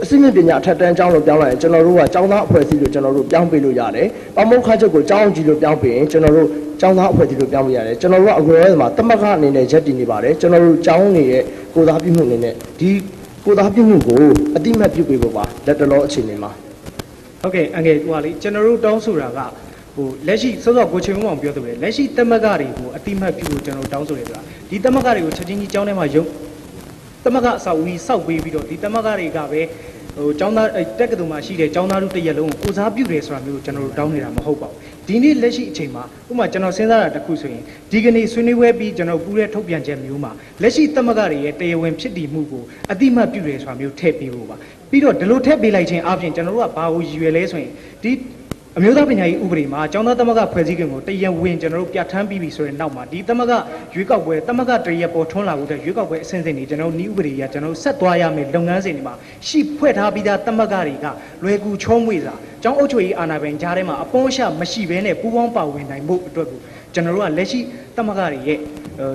ုအစိမ့်ပညာအထက်တန်းကျောင်းလို့ပြောင်းလိုက်ရင်ကျွန်တော်တို့ကကျောင်းသားအဖွဲ့အစည်းလို့ကျွန်တော်တို့ပြောင်းပေးလို့ရတယ်ပမုခါချက်ကိုကျောင်းကြီးလို့ပြောင်းပေးရင်ကျွန်တော်တို့ကျောင်းသားအဖွဲ့အစည်းလို့ပြောင်းပေးရတယ်ကျွန်တော်တို့ကအခုရဲမှာတမကအနေနဲ့ရက်တည်နေပါတယ်ကျွန်တော်တို့ကျောင်းနေရဲ့ကိုသားပြုမှုအနေနဲ့ဒီကိုသားပြုမှုကိုအတိမတ်ပြုပေးဖို့ပါလက်တလောအခြေအနေမှာဟုတ်ကဲ့အငယ်ဟိုကလေကျွန်တော်တို့တောင်းဆိုတာကဟိုလက်ရှိစောစောကိုချင်အောင်ပြောသူလေလက်ရှိတမကတွေကိုအတိမတ်ပြုဖို့ကျွန်တော်တောင်းဆိုတယ်ဆိုတာဒီတမကတွေကိုချက်ချင်းကြီးကျောင်းထဲမှာရုံတမကအဆောက်အဦကြီးစောက်ပေးပြီးတော့ဒီတမကတွေကပဲဟိုကျောင်းသားတက်ကတူမှာရှိတဲ့ကျောင်းသားတို့တရက်လုံးကိုစားပြုတယ်ဆိုတာမျိုးကျွန်တော်တို့တောင်းနေတာမဟုတ်ပါဘူးဒီနေ့လက်ရှိအချိန်မှာဥပမာကျွန်တော်စဉ်းစားတာတစ်ခုဆိုရင်ဒီကနေ့ဆွေးနွေးပွဲပြီးကျွန်တော်ပူးတဲ့ထုတ်ပြန်ချက်မျိုးမှာလက်ရှိတမကတွေရဲ့တရားဝင်ဖြစ်တည်မှုကိုအတိမတ်ပြုတယ်ဆိုတာမျိုးထည့်ပေးဖို့ပါပြီးတော့ဒီလိုထည့်ပေးလိုက်ခြင်းအပြင်ကျွန်တော်တို့ကဘာကိုရည်ရွယ်လဲဆိုရင်ဒီအမျိုးသားပညာရေးဥပဒေမှာကျောင်းသားသမဂ္ဂဖွဲ့စည်းခွင့်ကိုတရားဝင်ကျွန်တော်တို့ပြဋ္ဌာန်းပြီးပြီဆိုတဲ့နောက်မှာဒီသမဂ္ဂရွေးကောက်ပွဲသမဂ္ဂတရရက်ပေါ်ထွန်းလာဖို့တဲ့ရွေးကောက်ပွဲအဆင့်ဆင့်တွေကျွန်တော်တို့ဤဥပဒေအရကျွန်တော်တို့ဆက်သွားရမယ်လုပ်ငန်းစဉ်တွေမှာရှိဖွဲ့ထားပြီးသားသမဂ္ဂတွေကလွယ်ကူချောမွေ့စွာကျောင်းအုပ်ချုပ်ရေးအာဏာပိုင်ကြားထဲမှာအပေါင်းအရှမရှိဘဲနဲ့ပူးပေါင်းပါဝင်နိုင်ဖို့အတွက်ကိုကျွန်တော်တို့ကလက်ရှိသမဂ္ဂတွေရဲ့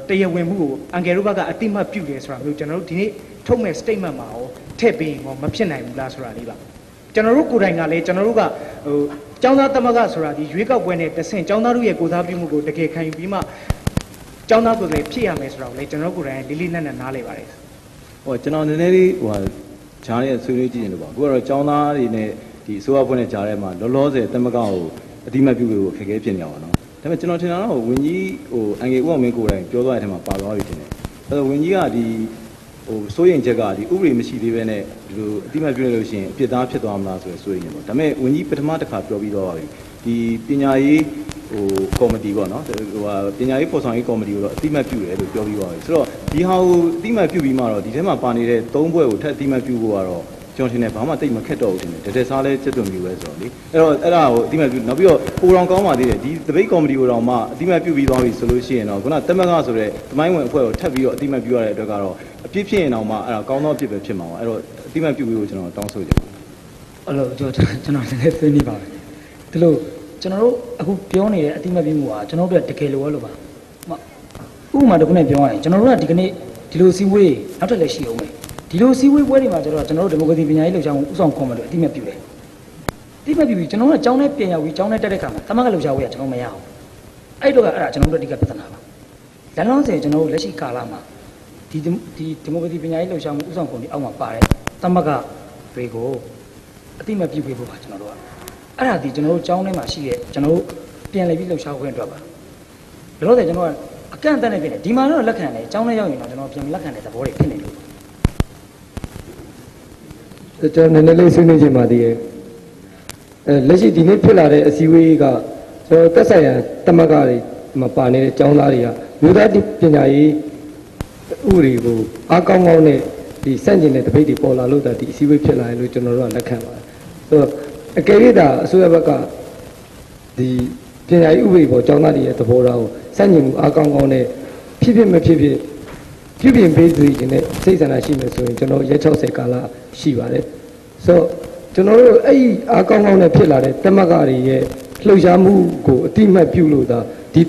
တရားဝင်မှုကိုအန်ကယ်တို့ဘက်ကအတိမတ်ပြုတယ်ဆိုတာမျိုးကျွန်တော်တို့ဒီနေ့ထုတ်မဲ့ statement မှာရောထည့်ပေးရင်ရောမဖြစ်နိုင်ဘူးလားဆိုတာလေးပါကျွန်တော်တို့ကိုယ်တိုင်ကလည်းကျွန်တော်တို့ကဟိုကျောင်းသားသမဂ္ဂဆိုတာဒီရွေးကောက်ပွဲနဲ့တဆင့်ကျောင်းသားတို့ရဲ့ကိုယ်စားပြုမှုကိုတကယ်ခံယူပြီးမှကျောင်းသားကိုယ်စားဖြစ်ရမယ်ဆိုတာကိုလည်းကျွန်တော်ကိုယ်တိုင်လေးလေးနက်နက်နားလည်ပါတယ်ဟိုကျွန်တော်နည်းနည်းလေးဟိုဂျားရဲ့ဆွေးနွေးကြည့်နေလို့ပါအခုကတော့ကျောင်းသားတွေနဲ့ဒီအစိုးရဖွဲ့နဲ့ဂျားထဲမှာလောလောဆယ်သမဂ္ဂကိုအတိမတ်ပြုလို့ခက်ခဲဖြစ်နေအောင်ပါနော်ဒါပေမဲ့ကျွန်တော်ထင်တာတော့ဝင်းကြီးဟိုအန်ကေဦးအောင်မင်းကိုယ်တိုင်ပြောသွားတဲ့အထက်မှာပါသွားပြီထင်တယ်အဲ့တော့ဝင်းကြီးကဒီဟိ စိုးရင်ချက်ကဒီဥပဒေမရှိသေးဘဲနဲ့ဒီလိုအတိမတ်ပြုလို့ရှိရင်အပြစ်သားဖြစ်သွားမလားဆိုရယ်စိုးရင်နေပေါ့ဒါပေမဲ့ဝန်ကြီးပထမတစ်ခါပြောပြီးတော့ပါပြီဒီပညာရေးကော်မတီပေါ့နော်ပညာရေးပေါ်ဆောင်ရေးကော်မတီကိုတော့အတိမတ်ပြုတယ်လို့ပြောပြီးပါပြီဆိုတော့ဒီဟာကိုအတိမတ်ပြုပြီးမှတော့ဒီထဲမှာပါနေတဲ့၃ဘွဲကိုထပ်အတိမတ်ပြုဖို့ကတော့ကျွန်တော်ထင်တယ်ဘာမှတိတ်မခက်တော့ဘူးထင်တယ်တစားလဲစက်သွန်မျိုးပဲဆိုတော့လေအဲ့ဒါကိုအတိမတ်ပြုနောက်ပြီးတော့ပိုတော်ကောင်းပါသေးတယ်ဒီတပိတ်ကော်မတီကိုတော့မှအတိမတ်ပြုပြီးသွားပြီဆိုလို့ရှိရင်တော့ခုနတက်မကဆိုတဲ့တမိုင်းဝင်အဖွဲ့ကိုထပ်ပြီးတော့အတိမတ်ပြုရတဲ့အတွက်ကတော့အပြစ်ဖြစ်ရင်တော့မှအဲ့ဒါကောင်းသောအပြစ်ပဲဖြစ်မှာပါအဲ့တော့အတိမတ်ပြုပြီးကိုကျွန်တော်တောင်းဆိုချင်ပါတယ်အဲ့လိုကျွန်တော်လည်းဆွေးနွေးပါမယ်ဒီလိုကျွန်တော်တို့အခုပြောနေတဲ့အတိမတ်ပြုမှုကကျွန်တော်တို့တကယ်လို့လို့ပါဥပမာတစ်ခုနဲ့ပြောရရင်ကျွန်တော်တို့ကဒီကနေ့ဒီလိုစီဝေးနောက်ထပ်လည်းရှိအောင်မယ်ဒီလိုစီဝေးပွဲတွေမှာကျွန်တော်တို့ဒီမိုကရေစီပညာရေးလှုပ်ရှားမှုဥဆောင်ကော်မတီအတိမတ်ပြုတယ်အတိမတ်ပြုပြီးကျွန်တော်တို့ကကျောင်းထဲပြန်ရောက်ပြီးကျောင်းထဲတက်တဲ့ခါမှာသမဂ္ဂလှုပ်ရှားဝေးကကျွန်တော်မရအောင်အဲ့တော့အဲ့ဒါကျွန်တော်တို့အဓိကပြဿနာပါလမ်းလုံးစင်ကျွန်တော်တို့လက်ရှိကာလမှာဒီမိုကရေစီပညာရေးလှုပ်ရှားမှုဥဆောင်ကော်မတီအောက်မှာပါတယ်သမဂ္ဂတွေကိုအတိမတ်ပြုပေးဖို့ပါကျွန်တော်တို့ကအဲ့ဒါဒီကျွန်တော်တို့ကျောင်းထဲမှာရှိတဲ့ကျွန်တော်တို့ပြန်လည်ပြီးလှုပ်ရှားခွင့်အတွက်ပါဘယ်လိုလဲကျွန်တော်ကအကန့်အသတ်နဲ့ဖြစ်နေဒီမှာတော့လက်ခံတယ်ကျောင်းထဲရောက်ရင်တော့ကျွန်တော်ပြန်လက်ခံတဲ့သဘောတွေဖြစ်နေလို့ကျွန်တော်နည်းနည်းလေးဆွေးနွေးချင်ပါသေးတယ်လက်ရှိဒီနေ့ဖြစ်လာတဲ့အစည်းအဝေးကကျွန်တော်သက်ဆိုင်ရာတမကတွေမှာပါနေတဲ့ကျောင်းသားတွေကမြို့သားပညာရေးဥပဒေကိုအားကောင်းကောင်းနဲ့ဒီစန့်ကျင်တဲ့တပိတ်တွေပေါ်လာလို့ဒါဒီအစည်းအဝေးဖြစ်လာတယ်လို့ကျွန်တော်တို့ကလက်ခံပါတယ်ဆိုတော့အကယ်၍ဒါအစိုးရဘက်ကဒီပညာရေးဥပဒေပေါ်ကျောင်းသားတွေရဲ့သဘောထားကိုစန့်ကျင်မှုအားကောင်းကောင်းနဲ့ဖြစ်ဖြစ်မဖြစ်ဖြစ်ပြုပြင်ပေးသူတွေနဲ့စိတ်ဆန္ဒရှိမယ်ဆိုရင်ကျွန်တော်ရက်60ကာလရှိပါတယ်ဆိုတော့ကျွန်တော်တို့အဲ့ဒီအားကောင်းကောင်းနဲ့ဖြစ်လာတဲ့တမကတွေရဲ့လှုပ်ရှားမှုကိုအတိမတ်ပြုလို့ဒါဒီ